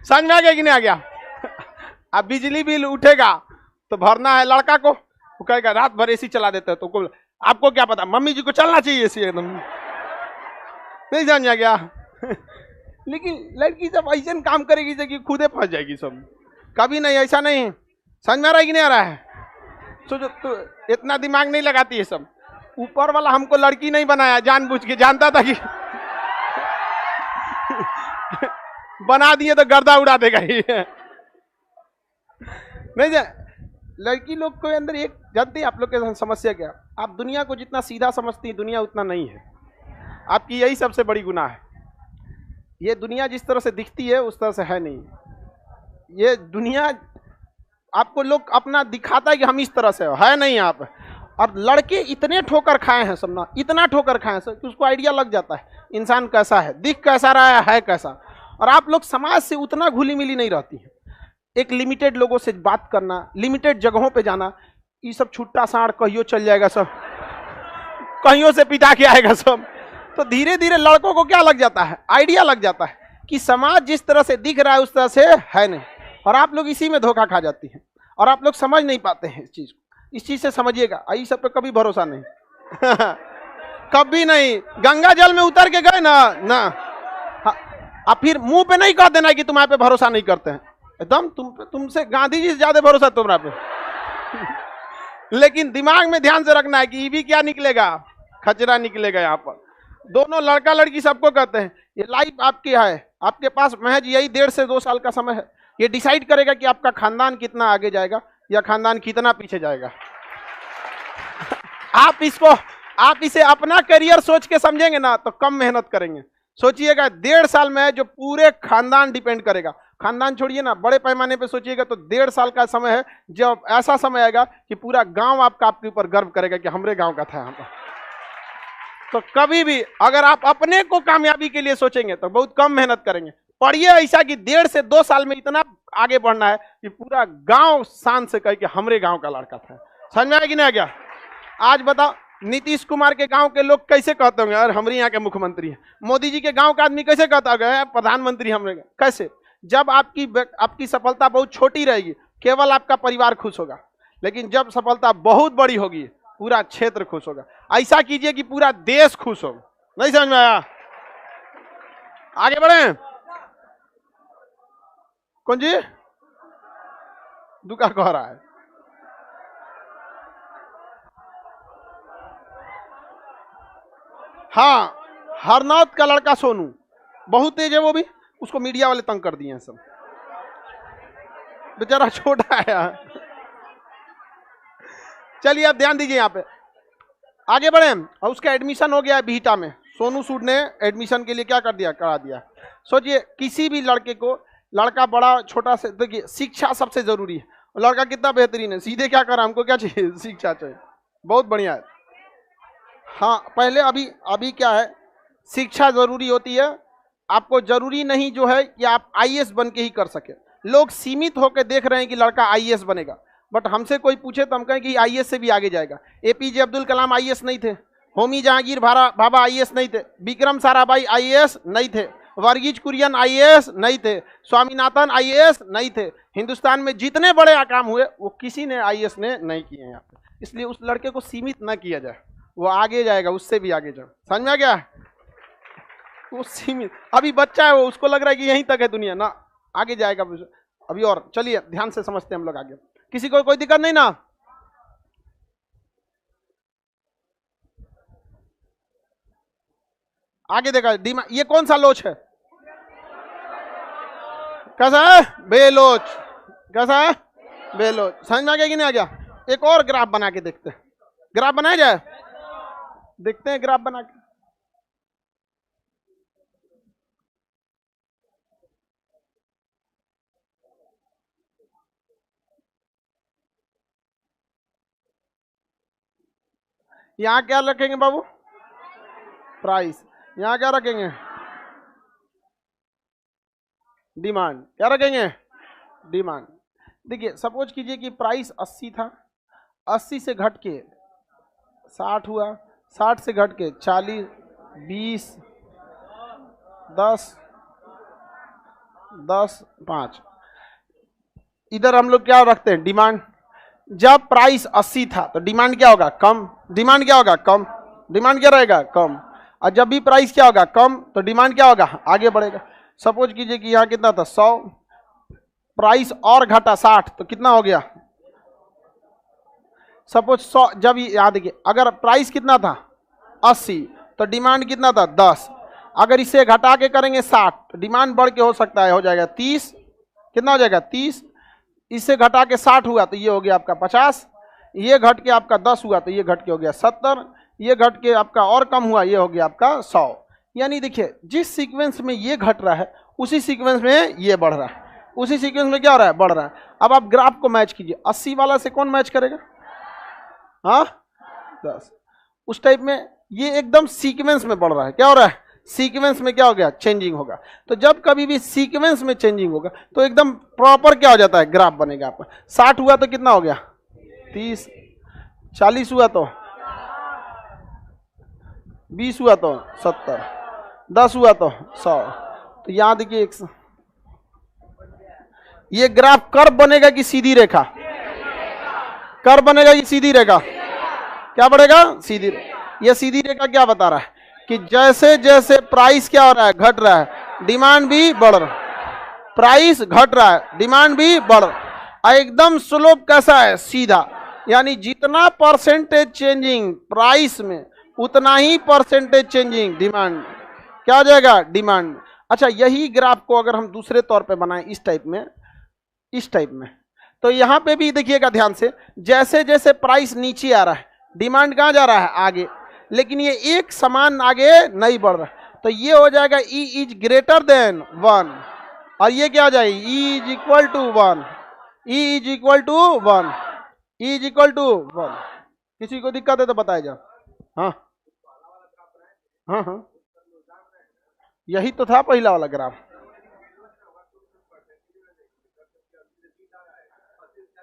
समझ में आ गया कि नहीं आ गया? अब बिजली बिल उठेगा तो भरना है लड़का को, वो कहेगा रात भर एसी चला देते हैं। तो आपको क्या पता, मम्मी जी को चलना चाहिए एसी एकदम। नहीं समझ आ गया? लेकिन लड़की जब ऐसा काम करेगी कि खुदे फंस जाएगी सब, कभी नहीं। ऐसा नहीं। समझ में आ रहा है कि नहीं आ रहा है? सोचो तो इतना दिमाग नहीं लगाती है सब। ऊपर वाला हमको लड़की नहीं बनाया जानबूझ के, जानता था कि बना दिए तो गर्दा उड़ा देगा ही। नहीं लड़की लोग के अंदर एक, जानते हैं आप लोग के समस्या क्या, आप दुनिया को जितना सीधा समझती हैं दुनिया उतना नहीं है। आपकी यही सबसे बड़ी गुनाह है। ये दुनिया जिस तरह से दिखती है उस तरह से है नहीं। ये दुनिया आपको लोग अपना दिखाता है कि हम इस तरह से है नहीं आप। और लड़के इतने ठोकर खाए हैं सब ना, इतना ठोकर खाए हैं सर कि उसको आइडिया लग जाता है इंसान कैसा है, दिख कैसा रहा है कैसा। और आप लोग समाज से उतना घुली मिली नहीं रहती है। एक लिमिटेड लोगों से बात करना, लिमिटेड जगहों पे जाना, ये सब छुट्टा साड़ कहियो चल जाएगा सब, कहियों से पिटा के आएगा सब। तो धीरे धीरे लड़कों को क्या लग जाता है, आइडिया लग जाता है कि समाज जिस तरह से दिख रहा है उस तरह से है नहीं। और आप लोग इसी में धोखा खा जाती हैं और आप लोग समझ नहीं पाते हैं इस चीज को। इस चीज से समझिएगा, आई सब पे कभी भरोसा नहीं। कभी नहीं। गंगा जल में उतर के गए ना ना, अब फिर मुंह पे नहीं कह देना कि तुम्हारे पे भरोसा नहीं करते हैं। एकदम तुमसे गांधी जी से ज्यादा भरोसा तुम्हारे पे। लेकिन दिमाग में ध्यान से रखना है कि ये भी क्या निकलेगा, खचरा निकलेगा। यहाँ पर दोनों लड़का लड़की सबको कहते हैं ये लाइफ आपकी है, आपके पास महज यही 1.5 से 2 साल का समय है। ये डिसाइड करेगा कि आपका खानदान कितना आगे जाएगा या खानदान कितना पीछे जाएगा। आप इसे अपना करियर सोच के समझेंगे ना तो कम मेहनत करेंगे। सोचिएगा 1.5 साल में है जो पूरे खानदान डिपेंड करेगा। खानदान छोड़िए ना, बड़े पैमाने पे सोचिएगा तो 1.5 साल का समय है जब ऐसा समय आएगा कि पूरा गांव आपके ऊपर गर्व करेगा कि हमारे गांव का था यहाँ पर। तो कभी भी अगर आप अपने को कामयाबी के लिए सोचेंगे तो बहुत कम मेहनत करेंगे। पढ़िए ऐसा कि 1.5 से 2 साल में इतना आगे बढ़ना है कि पूरा गांव शान से कहे कि हमारे गांव का लड़का था। समझ में आया कि नहीं आ गया? आज बताओ नीतीश कुमार के गांव के लोग कैसे कहते होंगे यार हमारे यहाँ के मुख्यमंत्री हैं। मोदी जी के गांव का आदमी कैसे कहता होगा प्रधानमंत्री हमारे। कैसे? जब आपकी सफलता बहुत छोटी रहेगी केवल आपका परिवार खुश होगा, लेकिन जब सफलता बहुत बड़ी होगी पूरा क्षेत्र खुश होगा। ऐसा कीजिए कि पूरा देश खुश हो। नहीं समझ में आया? आगे बढ़े। कौन जी दुका कह रहा है? हाँ, हरनौत का लड़का सोनू बहुत तेज है, वो भी उसको मीडिया वाले तंग कर दिए हैं सब। बेचारा छोटा है। चलिए अब ध्यान दीजिए यहाँ पे, आगे बढ़े। और उसका एडमिशन हो गया है बिहटा में। सोनू सूद ने एडमिशन के लिए क्या कर दिया, करा दिया। सोचिए किसी भी लड़के को, लड़का बड़ा छोटा से, देखिए शिक्षा सबसे जरूरी है। लड़का कितना बेहतरीन है, सीधे क्या करा, हमको क्या चाहिए, शिक्षा चाहिए। बहुत बढ़िया है। हाँ पहले अभी क्या है, शिक्षा जरूरी होती है। आपको जरूरी नहीं जो है कि आप आईएएस बन के ही कर सके। लोग सीमित होकर देख रहे हैं कि लड़का आईएएस बनेगा, बट हमसे कोई पूछे तो हम कहें कि आईएएस से भी आगे जाएगा। एपीजे अब्दुल कलाम आईएएस नहीं थे, होमी जहांगीर भाभा आईएएस नहीं थे, विक्रम साराभाई आईएएस नहीं थे, वर्गीज कुरियन आईएएस नहीं थे, स्वामीनाथन आईएएस नहीं थे। हिंदुस्तान में जितने बड़े काम हुए वो किसी ने आईएएस ने नहीं किए यहाँ पे। इसलिए उस लड़के को सीमित न किया जाए, वो आगे जाएगा, उससे भी आगे जाओ। समझ में आ गया? वो सीमित, अभी बच्चा है वो, उसको लग रहा है कि यहीं तक है दुनिया ना, आगे जाएगा अभी। और चलिए ध्यान से समझते हैं हम लोग आगे। किसी को कोई दिक्कत नहीं ना? आगे देखा, ये कौन सा लोच है? कैसा है? बेलोच। कैसा है? बेलोच। समझ में आ गया कि नहीं आ गया? एक और ग्राफ बना के देखते हैं। ग्राफ बनाया जाए, देखते हैं ग्राफ बना के। यहां क्या रखेंगे बाबू? प्राइस। यहां क्या रखेंगे? डिमांड। क्या रखेंगे? डिमांड। देखिए सपोज कीजिए कि प्राइस 80 था, 80 से घट के 60 हुआ, 60 से घट के 40, 20, 10, 10, 5। इधर हम लोग क्या रखते हैं? डिमांड। जब प्राइस 80 था तो डिमांड क्या होगा? कम। डिमांड क्या होगा? कम। डिमांड क्या रहेगा? कम। और जब भी प्राइस क्या होगा? कम, तो डिमांड क्या होगा? आगे बढ़ेगा। सपोज कीजिए कि यहाँ कितना था? 100, प्राइस और घटा 60, तो कितना हो गया? सपोज 100, जब याद देखिए अगर प्राइस कितना था 80 तो डिमांड कितना था 10, अगर इसे घटा के करेंगे 60 तो डिमांड बढ़ के हो सकता है हो जाएगा 30, कितना हो जाएगा 30, इससे घटा के 60 हुआ तो ये हो गया आपका 50, ये घट के आपका 10 हुआ तो ये घट के हो गया 70, ये घट के आपका और कम हुआ ये हो गया आपका 100। यानी देखिए जिस सीक्वेंस में ये घट रहा है उसी सीक्वेंस में ये बढ़ रहा है, उसी सीक्वेंस में क्या हो रहा है बढ़ रहा है। अब आप ग्राफ को मैच कीजिए, 80 वाला से कौन मैच करेगा, हाँ 10, उस टाइप में ये एकदम सीक्वेंस में बढ़ रहा है, क्या हो रहा है सीक्वेंस में क्या हो गया चेंजिंग होगा। तो जब कभी भी सीक्वेंस में चेंजिंग होगा तो एकदम प्रॉपर क्या हो जाता है ग्राफ बनेगा आपका। 60 हुआ तो कितना हो गया 30, 40 हुआ तो 20 हुआ तो 70, 10 हुआ तो 100। तो याद देखिए ये ग्राफ कर्व बनेगा कि सीधी रेखा, कर्व बनेगा कि सीधी रेखा, क्या बढ़ेगा सीधी रेखा। ये सीधी रेखा क्या बता रहा है कि जैसे जैसे प्राइस क्या हो रहा है घट रहा है डिमांड भी बढ़ रहा है, प्राइस घट रहा है डिमांड भी बढ़ रहा है। एकदम स्लोप कैसा है सीधा, यानी जितना परसेंटेज चेंजिंग प्राइस में उतना ही परसेंटेज चेंजिंग डिमांड, क्या हो जाएगा डिमांड। अच्छा यही ग्राफ को अगर हम दूसरे तौर पे बनाएं इस टाइप में, इस टाइप में, तो यहां पे भी देखिएगा ध्यान से, जैसे जैसे प्राइस नीचे आ रहा है डिमांड कहां जा रहा है आगे, लेकिन ये एक समान आगे नहीं बढ़ रहा है। तो ये हो जाएगा E इज ग्रेटर देन 1 और ये क्या हो जाएगा E is equal to 1, E is equal to 1, E is equal to 1। किसी को दिक्कत है तो बताया जा। हाँ हाँ हाँ यही तो था पहला वाला ग्राफ।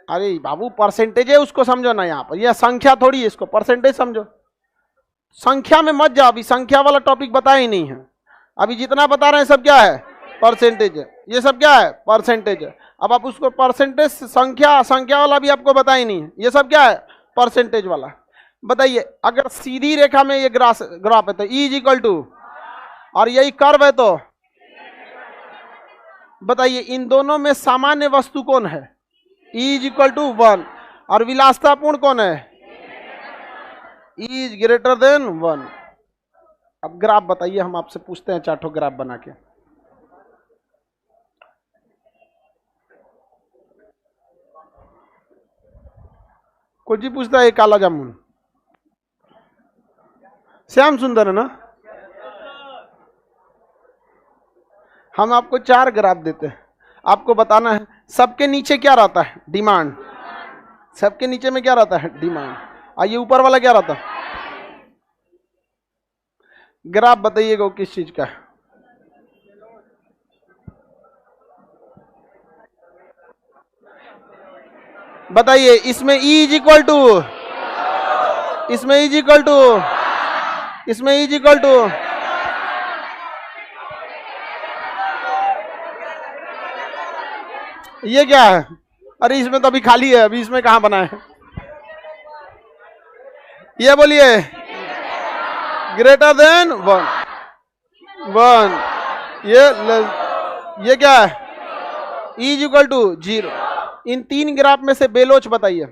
अरे बाबू परसेंटेज है उसको समझो ना, यहाँ पर यह संख्या थोड़ी है, इसको परसेंटेज समझो। संख्या में मत जाओ, अभी संख्या वाला टॉपिक बताया ही नहीं है। अभी जितना बता रहे हैं सब क्या है परसेंटेज है, ये सब क्या है परसेंटेज है। अब आप उसको परसेंटेज संख्या वाला भी आपको बताया ही नहीं है, ये सब क्या है परसेंटेज वाला। बताइए अगर सीधी रेखा में ये ग्राफ है तो E इज इक्वल टू, और यही कर्व है तो बताइए इन दोनों में सामान्य वस्तु कौन है E इज इक्वल टू 1 और विलासतापूर्ण कौन है E इज ग्रेटर देन 1। अब ग्राफ बताइए, हम आपसे पूछते हैं चार्टो ग्राफ बना के। कोई जी पूछता है काला जामुन श्याम सुंदर है ना। हम आपको 4 ग्राफ देते हैं, आपको बताना है सबके नीचे क्या रहता है डिमांड, सबके नीचे में क्या रहता है डिमांड, और ये ऊपर वाला क्या रहता है। ग्राफ बताइएगा किस चीज का है। बताइए इसमें E इज इक्वल टू, इसमें E इज इक्वल टू, इसमें E इज इक्वल टू, ये क्या है। अरे इसमें तो अभी खाली है, अभी इसमें कहां बना है। ये बोलिए ग्रेटर देन 1, ये क्या है E इज इक्वल टू 0। इन 3 ग्राफ में से बेलोच बताइए।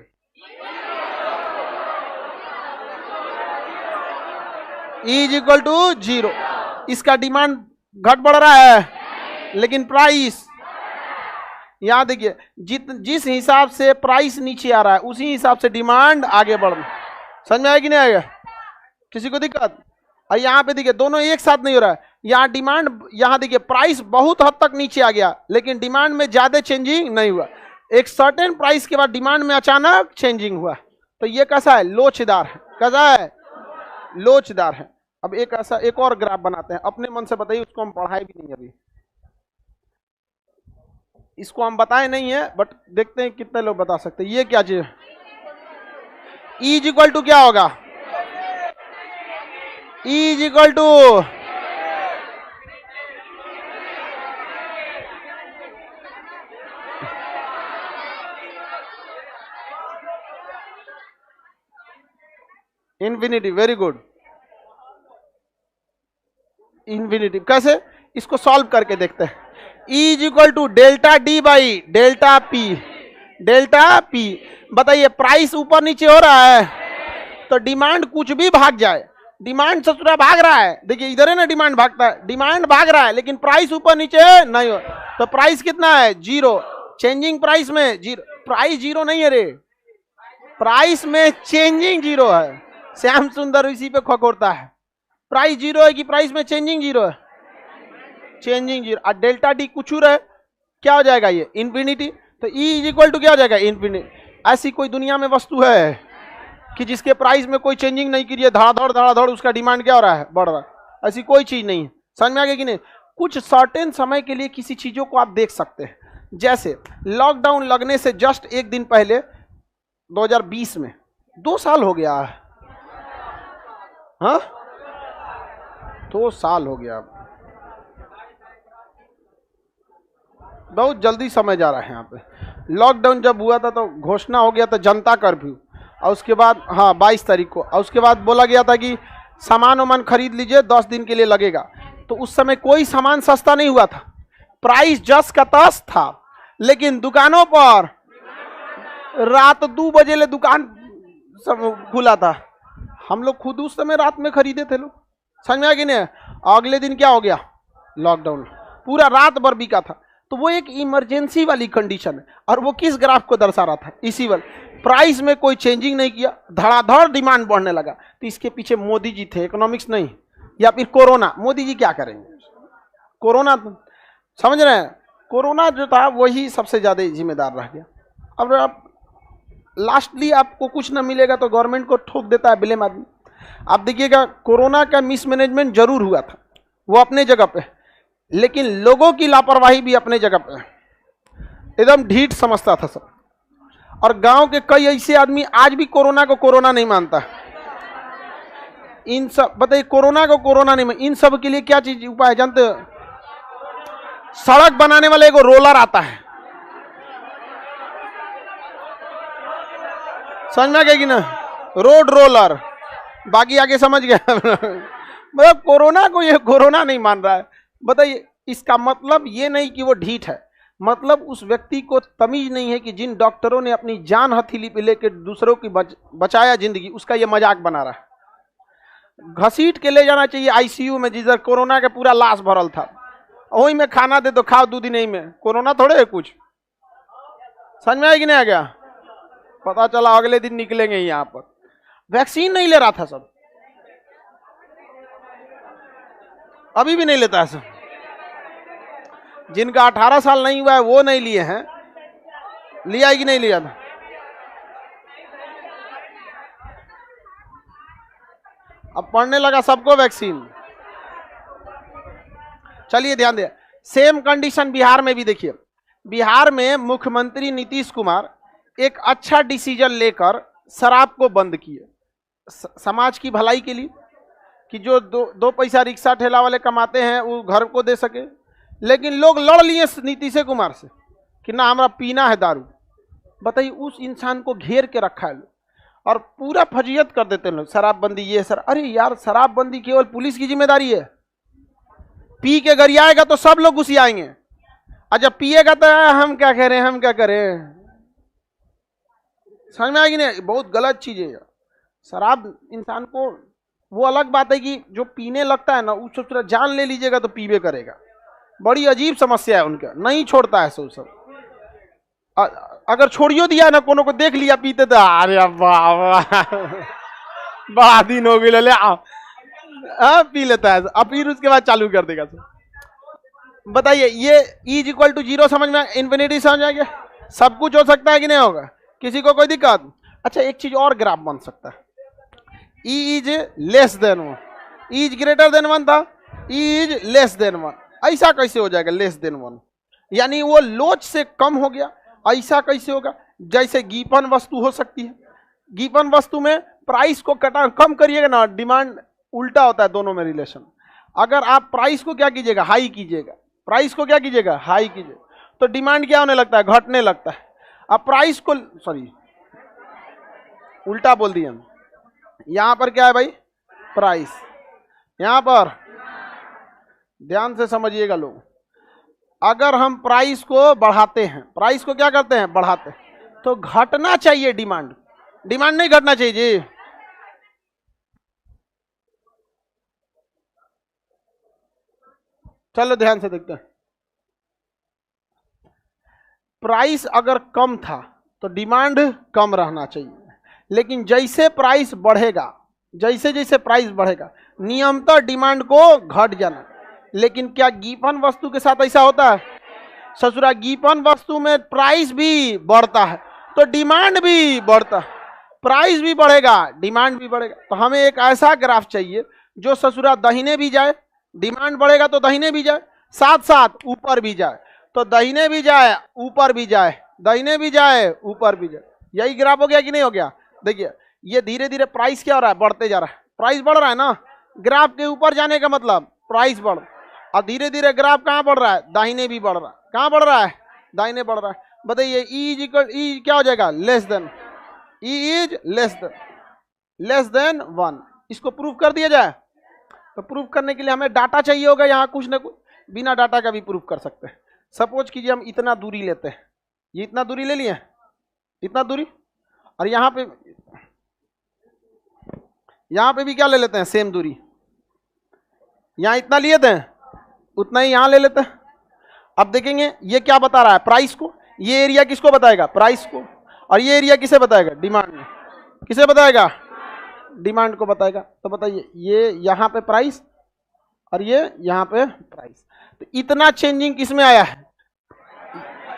E इज इक्वल टू 0, इसका डिमांड घट बढ़ रहा है लेकिन प्राइस, यहां देखिए जिस हिसाब से प्राइस नीचे आ रहा है उसी हिसाब से डिमांड आगे बढ़ रहा है। समझ में आया कि नहीं आएगा, किसी को दिक्कत। और यहाँ पे देखिए दोनों एक साथ नहीं हो रहा है, यहाँ डिमांड, यहाँ देखिए प्राइस बहुत हद तक नीचे आ गया लेकिन डिमांड में ज्यादा चेंजिंग नहीं हुआ। एक सर्टेन प्राइस के बाद डिमांड में अचानक चेंजिंग हुआ, तो ये कैसा है लोचदार है, कैसा है लोचदार है। अब एक ऐसा एक और ग्राफ बनाते हैं, अपने मन से बताइए, उसको हम पढ़ाए भी नहीं अभी, इसको हम बताए नहीं है बट देखते हैं कितने लोग बता सकते हैं। ये क्या चीज है E इज इक्वल टू क्या होगा, E is equal to infinity. Very good, infinity. कैसे, इसको सॉल्व करके देखते हैं। E is equal to delta D by delta P, delta P. बताइए प्राइस ऊपर नीचे हो रहा है तो डिमांड कुछ भी भाग जाए, डिमांड ससुरा भाग रहा है, देखिए इधर है ना डिमांड भागता है, डिमांड भाग रहा है लेकिन प्राइस ऊपर नीचे नहीं हो, तो प्राइस कितना है? जीरो। चेंजिंग प्राइस में जीरो, प्राइस जीरो नहीं है रे, प्राइस में चेंजिंग जीरो है। श्याम सुंदर इसी पे खकोरता है, प्राइस जीरो है कि प्राइस में चेंजिंग जीरो है? Changing zero. और डेल्टा डी कुछ रहे क्या हो जाएगा? ये इंफिनिटी। तो ई इज इक्वल टू क्या हो जाएगा? इंफिनिटी। ऐसी कोई दुनिया में वस्तु है कि जिसके प्राइस में कोई चेंजिंग नहीं की है, धड़ाधड़ उसका डिमांड क्या हो रहा है? बढ़ रहा है। ऐसी कोई चीज नहीं है। समझ में आ गया कि नहीं? कुछ सर्टेन समय के लिए किसी चीजों को आप देख सकते हैं, जैसे लॉकडाउन लगने से जस्ट एक दिन पहले 2020 में 2 साल हो गया है, हाँ 2 साल हो गया, बहुत जल्दी समय जा रहा है यहाँ पे। लॉकडाउन जब हुआ था तो घोषणा हो गया था जनता कर्फ्यू, और उसके बाद हाँ 22 तारीख को, और उसके बाद बोला गया था कि सामान वामान खरीद लीजिए 10 दिन के लिए लगेगा। तो उस समय कोई सामान सस्ता नहीं हुआ था, प्राइस जस का तस था, लेकिन दुकानों पर रात 2 बजे ले दुकान सब खुला था। हम लोग खुद उस समय रात में खरीदे थे लोग। समझ में आ गया नहीं? अगले दिन क्या हो गया? लॉकडाउन, पूरा रात भर बिका था। तो वो एक इमरजेंसी वाली कंडीशन है, और वो किस ग्राफ को दर्शा रहा था? इसी वाले प्राइस में कोई चेंजिंग नहीं किया, धड़ाधड़ डिमांड बढ़ने लगा। तो इसके पीछे मोदी जी थे, इकोनॉमिक्स नहीं, या फिर कोरोना। मोदी जी क्या करेंगे? कोरोना, समझ रहे हैं? कोरोना जो था वही सबसे ज्यादा जिम्मेदार रह गया। अब आप लास्टली आपको कुछ ना मिलेगा तो गवर्नमेंट को ठोक देता है ब्लेम आदमी। आप देखिएगा कोरोना का मिसमैनेजमेंट जरूर हुआ था, वो अपने जगह पे, लेकिन लोगों की लापरवाही भी अपने जगह पे, एकदम ढीठ समझता था सब। और गांव के कई ऐसे आदमी आज भी कोरोना को कोरोना नहीं मानता। इन सब बताइए, कोरोना को कोरोना नहीं इन सब के लिए क्या चीज उपाय जानते हो? सड़क बनाने वाले को रोलर आता है, समझ में आ गया कि ना? रोड रोलर, बाकी आगे समझ गया। मतलब कोरोना को ये कोरोना नहीं मान रहा है। बताइए इसका मतलब ये नहीं कि वो ढीठ है, मतलब उस व्यक्ति को तमीज नहीं है कि जिन डॉक्टरों ने अपनी जान हथेली पे लेकर दूसरों की बचाया जिंदगी, उसका ये मजाक बना रहा है। घसीट के ले जाना चाहिए आईसीयू में, जिधर कोरोना का पूरा लाश भरल था, वही में खाना दे दो, खाओ 2 दिन ही में। कोरोना थोड़े है कुछ। समझ में आया कि नहीं आ गया? पता चला अगले दिन निकलेंगे यहाँ पर। वैक्सीन नहीं ले रहा था सब, अभी भी नहीं लेता है सब। जिनका 18 साल नहीं हुआ है वो नहीं लिए हैं, लिया है कि नहीं लिया था? अब पढ़ने लगा सबको वैक्सीन। चलिए ध्यान दे, सेम कंडीशन बिहार में भी देखिए। बिहार में मुख्यमंत्री नीतीश कुमार एक अच्छा डिसीजन लेकर शराब को बंद किए, समाज की भलाई के लिए, कि जो दो पैसा रिक्शा ठेला वाले कमाते हैं वो घर को दे सके। लेकिन लोग लड़ लिए नीतीश कुमार से कि ना हमारा पीना है दारू। बताइए, उस इंसान को घेर के रखा है लोग और पूरा फजीयत कर देते हैं लोग, शराबबंदी ये सर। अरे यार, शराबबंदी केवल पुलिस की जिम्मेदारी है। पी के घर आएगा तो सब लोग घुस आएंगे, और जब पिएगा तो हम क्या करें, हम क्या करें। समझ में आएगी नहीं? बहुत गलत चीज है शराब। इंसान को, वो अलग बात है कि जो पीने लगता है ना, उस जान ले लीजिएगा तो पीबे करेगा। बड़ी अजीब समस्या है उनका, नहीं छोड़ता है सब। अगर छोड़ियो दिया ना, कोनो को देख लिया पीते तो अरे बड़ा दिन हो गया, ले पी लेता है, अब फिर उसके बाद चालू कर देगा। बताइए, ये इज इक्वल टू 0 समझ में, इन्फिनिटी समझ आ गया? सब कुछ हो सकता है कि नहीं होगा? किसी को कोई दिक्कत? अच्छा, एक चीज और ग्राफ बन सकता है, E is less than 1, E is greater than 1 था, ई इज लेस देन 1। ऐसा कैसे हो जाएगा लेस देन 1? यानी वो लोच से कम हो गया। ऐसा कैसे होगा? जैसे गिवन वस्तु हो सकती है, गिवन वस्तु में प्राइस को कम करिएगा ना, डिमांड उल्टा होता है दोनों में रिलेशन। अगर आप प्राइस को क्या कीजिएगा, हाई कीजिएगा, प्राइस को क्या कीजिएगा, हाई कीजिएगा, तो डिमांड क्या होने लगता है, घटने लगता है। अब प्राइस को, सॉरी उल्टा बोल दिया हम, यहां पर क्या है भाई, प्राइस, यहां पर ध्यान से समझिएगा लोग। अगर हम प्राइस को बढ़ाते हैं, प्राइस को क्या करते हैं, बढ़ाते हैं, तो घटना चाहिए डिमांड, डिमांड नहीं घटना चाहिए जी। चलो ध्यान से देखते हैं, प्राइस अगर कम था तो डिमांड कम रहना चाहिए, लेकिन जैसे प्राइस बढ़ेगा, जैसे जैसे प्राइस बढ़ेगा नियमतः डिमांड को घट जाना। लेकिन क्या गिवन वस्तु के साथ ऐसा होता है? ससुरा गिवन वस्तु में प्राइस भी बढ़ता है तो डिमांड भी बढ़ता है, प्राइस भी बढ़ेगा डिमांड भी बढ़ेगा। तो हमें एक ऐसा ग्राफ चाहिए जो ससुरा दाहिने भी जाए, डिमांड बढ़ेगा तो दाहिने भी जाए, साथ साथ ऊपर भी जाए, तो दाहिने भी जाए ऊपर भी जाए, दाहिने भी जाए ऊपर भी जाए। यही ग्राफ हो गया कि नहीं हो गया? देखिए ये धीरे धीरे प्राइस क्या हो रहा है? बढ़ते जा रहा है, प्राइस बढ़ रहा है ना, ग्राफ के ऊपर जाने का मतलब प्राइस बढ़, और धीरे धीरे ग्राफ कहाँ बढ़ रहा है? दाहिने भी बढ़ रहा है। कहाँ बढ़ रहा है? दाहिने बढ़ रहा है। बताइए ई इज इक्वल, ई क्या हो जाएगा? Less than, E is less than 1। इसको प्रूव कर दिया जाए। तो प्रूव करने के लिए हमें डाटा चाहिए होगा, यहाँ कुछ ना कुछ, बिना डाटा का भी प्रूव कर सकते हैं। सपोज कीजिए हम इतना दूरी लेते हैं, ये इतना दूरी ले लिए, इतना दूरी, और यहाँ पे भी क्या ले लेते हैं? सेम दूरी। यहाँ इतना लिए थे, उतना ही यहाँ ले लेते हैं। अब देखेंगे ये क्या बता रहा है? प्राइस को। ये एरिया किसको बताएगा? प्राइस को। और ये एरिया किसे बताएगा? डिमांड में। किसे बताएगा? डिमांड को बताएगा। तो बताइए ये यहाँ पे प्राइस और ये यहाँ पे प्राइस, तो इतना चेंजिंग किसमें आया है?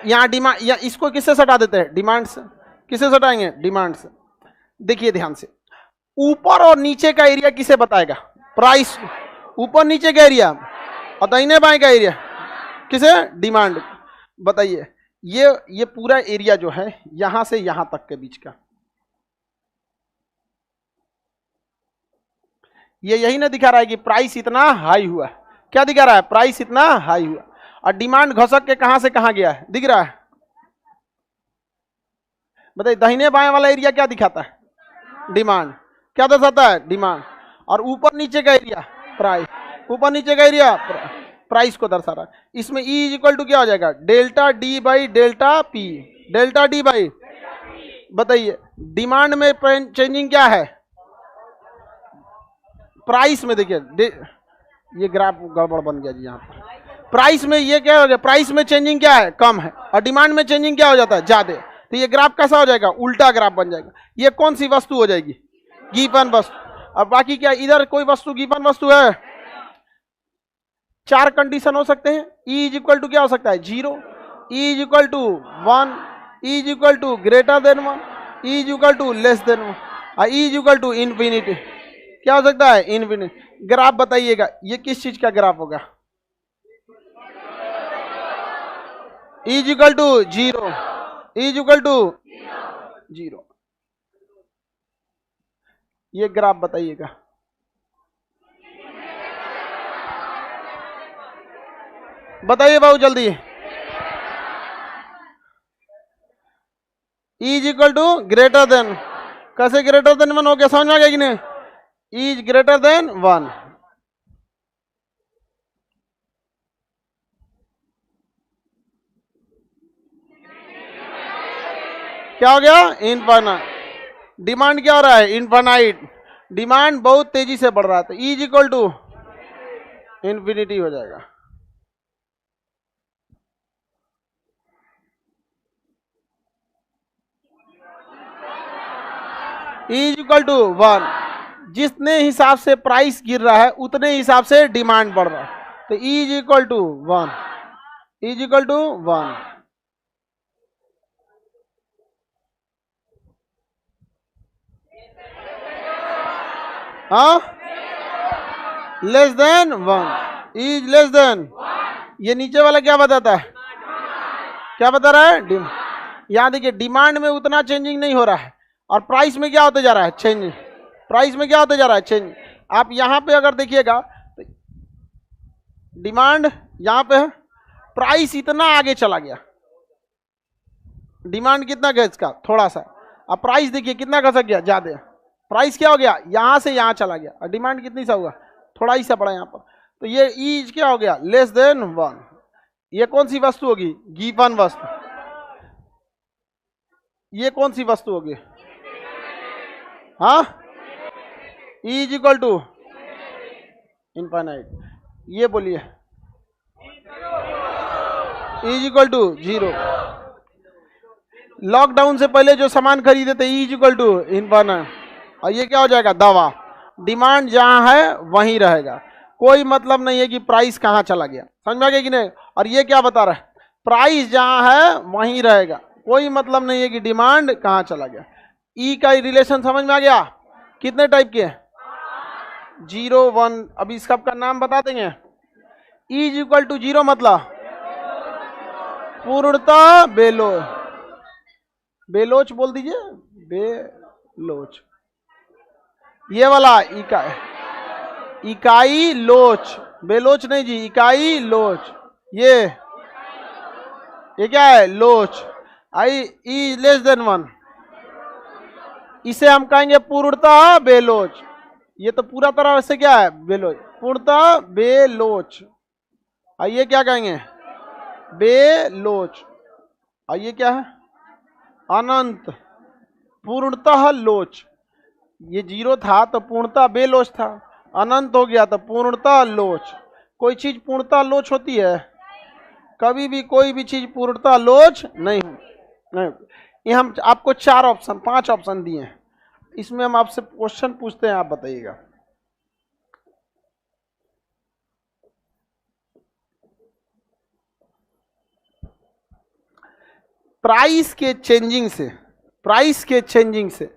यहाँ डिमांड, या इसको किससे सटा देते हैं? डिमांड से। किसे सटाएंगे? डिमांड से। देखिए ध्यान से, ऊपर और नीचे का एरिया किसे बताएगा? प्राइस। ऊपर नीचे का एरिया और दाहिने बाएं का एरिया किसे? डिमांड। बताइए ये पूरा एरिया जो है यहां से यहां तक के बीच का, ये यही ना दिखा रहा है कि प्राइस इतना हाई हुआ। क्या दिखा रहा है? प्राइस इतना हाई हुआ, और डिमांड घसक के कहां से कहां गया है? दिख रहा है? बताइए दाहिने बाएं वाला एरिया क्या दिखाता है? डिमांड। क्या दर्शाता है? डिमांड। और ऊपर नीचे का एरिया प्राइस। ऊपर नीचे का एरिया प्राइस को दर्शा रहा है। इसमें E इज इक्वल टू क्या हो जाएगा? Delta D by delta P. Delta D by, बताइए डिमांड में चेंजिंग क्या है? प्राइस में देखिए ये ग्राफ गड़बड़ बन गया जी। यहाँ पर प्राइस में ये क्या हो गया? प्राइस में चेंजिंग क्या है? कम है, और डिमांड में चेंजिंग क्या हो जाता है? ज्यादा। तो ये ग्राफ कैसा हो जाएगा? उल्टा ग्राफ बन जाएगा। ये कौन सी वस्तु हो जाएगी? गिवन वस्तु। और बाकी क्या इधर कोई वस्तु गिवन वस्तु है? 4 कंडीशन हो सकते हैं। E इज इक्वल टू क्या हो सकता है? 0, E is equal to 1, E is equal to greater than 1, E is equal to less than 1, और E is equal to infinity. क्या हो सकता है? इन्फिनिटी। ग्राफ बताइएगा ये किस चीज का ग्राफ होगा? E is equal to 0, E is equal to 0। ये ग्राफ बताइएगा। बताइए बाबू जल्दी। E is equal to greater than, कैसे ग्रेटर देन 1 हो गया? समझ में आ गया कि नहीं? E is greater than 1। क्या हो गया? इनफाइनाइट। डिमांड क्या हो रहा है? इनफाइनाइट। डिमांड बहुत तेजी से बढ़ रहा है, तो E is equal to infinity हो जाएगा। E is equal to 1। जितने हिसाब से प्राइस गिर रहा है उतने हिसाब से डिमांड बढ़ रहा है, तो E is equal to 1। E is equal to 1। हाँ, less than 1, is less than. ये नीचे वाला क्या बताता है? क्या बता रहा है? यहाँ देखिए डिमांड में उतना चेंजिंग नहीं हो रहा है, और प्राइस में क्या होते जा रहा है? चेंज। प्राइस में क्या होते जा रहा है? चेंज। आप यहाँ पे अगर देखिएगा तो डिमांड यहाँ पे है, प्राइस इतना आगे चला गया। डिमांड कितना गया इसका? थोड़ा सा। अब प्राइस देखिए कितना घसक गया? ज्यादा। प्राइस क्या हो गया? यहां से यहां चला गया, और डिमांड कितनी सा हुआ? थोड़ा ही सा पड़ा यहाँ पर। तो ये E क्या हो गया? Less than 1। ये कौन सी वस्तु होगी? गिवन वस्तु। ये कौन सी वस्तु होगी? हाँ, E is equal to infinite. ये बोलिए, E is equal to 0। Lockdown से पहले जो सामान खरीदे थे, E is equal to infinite. और ये क्या हो जाएगा? दवा। डिमांड जहां है वहीं रहेगा, कोई मतलब नहीं है कि प्राइस कहां चला गया। समझ में आ गया कि नहीं? और ये क्या बता रहा है? प्राइस जहां है वहीं रहेगा, कोई मतलब नहीं है कि डिमांड कहां चला गया। ई का रिलेशन समझ में आ गया? कितने टाइप के? 0 1। अभी सबका नाम बता देंगे। ई इज इक्वल टू 0 मतलब पूर्णता बेलोच। बेलोच बोल दीजिए, बेलोच। ये वाला इकाई लोच, बेलोच नहीं जी, इकाई लोच। ये क्या है? लोच। आई ई लेस देन 1, इसे हम कहेंगे पूर्णता बेलोच। ये तो पूरा तरह से क्या है? बेलोच, पूर्णता बेलोच। ये क्या कहेंगे? बेलोच। और ये क्या है? अनंत पूर्णतः लोच। ये 0 था तो पूर्णतः बेलोच था, अनंत हो गया तो पूर्णतः लोच। कोई चीज पूर्णतः लोच होती है? कभी भी कोई भी चीज पूर्णतः लोच नहीं। ये हम आपको 4 ऑप्शन 5 ऑप्शन दिए हैं, इसमें हम आपसे क्वेश्चन पूछते हैं, आप बताइएगा। प्राइस के चेंजिंग से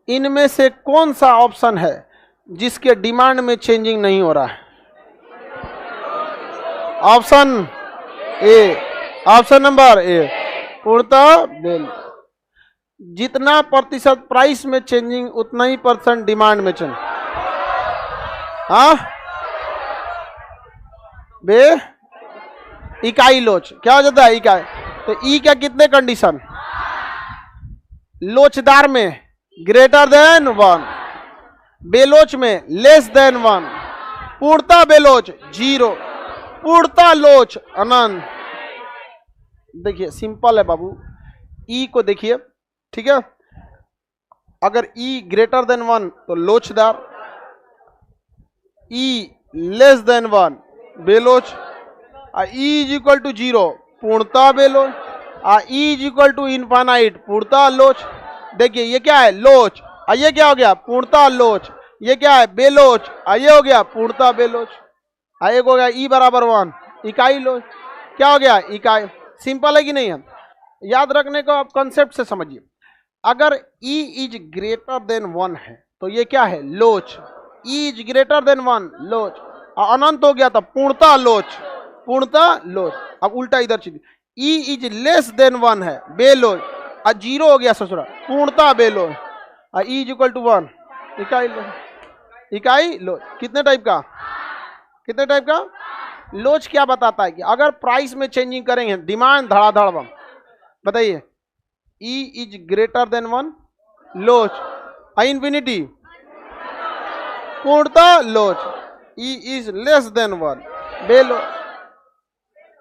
इनमें से कौन सा ऑप्शन है जिसके डिमांड में चेंजिंग नहीं हो रहा है? Option A, option number A, पूर्णतः बेल। जितना प्रतिशत प्राइस में चेंजिंग उतना ही % डिमांड में चेंज। हाँ, बे इकाई लोच क्या हो जाता है? इकाई। तो ई क्या कितने कंडीशन? लोचदार में ग्रेटर देन 1, बेलोच में लेस देन 1, पूर्णता बेलोच 0, पूर्णता लोच अनंत। देखिए सिंपल है बाबू, ई को देखिए, ठीक है? अगर ई ग्रेटर देन 1 तो लोचदार, ई लेस देन 1 बेलोच, ई इज इक्वल टू 0 पूर्णता बेलोच, e is equal to infinite पूर्णता लोच। देखिए ये क्या है? लोच। ये क्या हो गया? पूर्णता लोच। ये क्या है? बेलोच। ये हो गया पूर्णता बेलोच। एक हो गया ई बराबर 1, इकाई लोच। क्या हो गया? इकाई। सिंपल है कि नहीं है? याद रखने को आप कंसेप्ट से समझिए। अगर ई इज ग्रेटर देन 1 है तो ये क्या है? लोच। ई इज ग्रेटर देन 1 लोच, अनंत हो गया तो पूर्णता लोच, पूर्णता लोच। अब उल्टा इधर चीज, ई इज लेस देन 1 है बेलोच, 0 हो गया ससुरा, पूर्णता बेलोच। ई इज इक्वल टू 1 इकाई लोच। इकाई लोच कितने टाइप का? कितने टाइप का? लोच क्या बताता है कि अगर प्राइस में चेंजिंग करेंगे, डिमांड धड़ाधड़ बम। बताइए, ई इज ग्रेटर देन 1 लोच, इंफिनिटी पूर्णता लोच, ई इज लेस देन 1 बेलोच,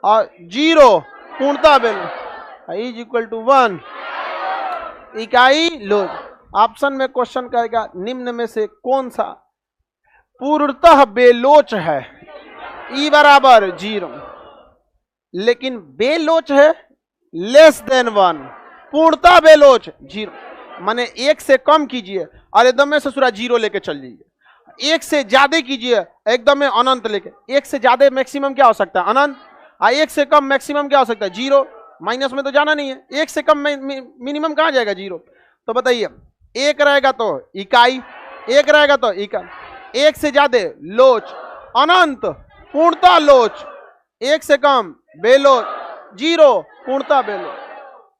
और 0 पूर्णता बेलोच, इज इक्वल टू 1 इकाई लोच। ऑप्शन में क्वेश्चन कहेगा निम्न में से कौन सा पूर्णतः बेलोच है? ई बराबर 0, लेकिन बेलोच है लेस देन 1, पूर्णता बेलोच 0। माने 1 से कम कीजिए और एकदम में ससुरा 0 लेके चल जाइए। 1 से ज्यादा कीजिए एकदम में अनंत लेके। 1 से ज्यादा मैक्सिमम क्या हो सकता है? अनंत। 1 से कम मैक्सिमम क्या हो सकता है? 0। माइनस में तो जाना नहीं है। 1 से कम मिनिमम कहाँ जाएगा? 0। तो बताइए, 1 रहेगा तो इकाई, 1 रहेगा तो इकाई, 1 से ज्यादा लोच, अनंत पूर्णता लोच, 1 से कम बेलोच, 0 पूर्णता बेलोच।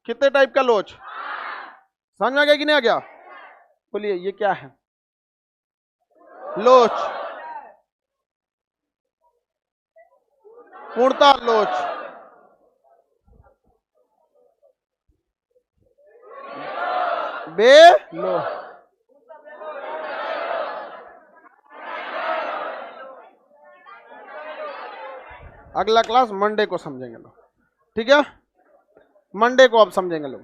कितने टाइप का लोच समझ में आ गया कि नहीं आ गया? बोलिए ये क्या है? लोच, पूर्णता लोच, बेलोच। अगला क्लास मंडे को समझेंगे लोग, ठीक है? मंडे को आप समझेंगे लोग।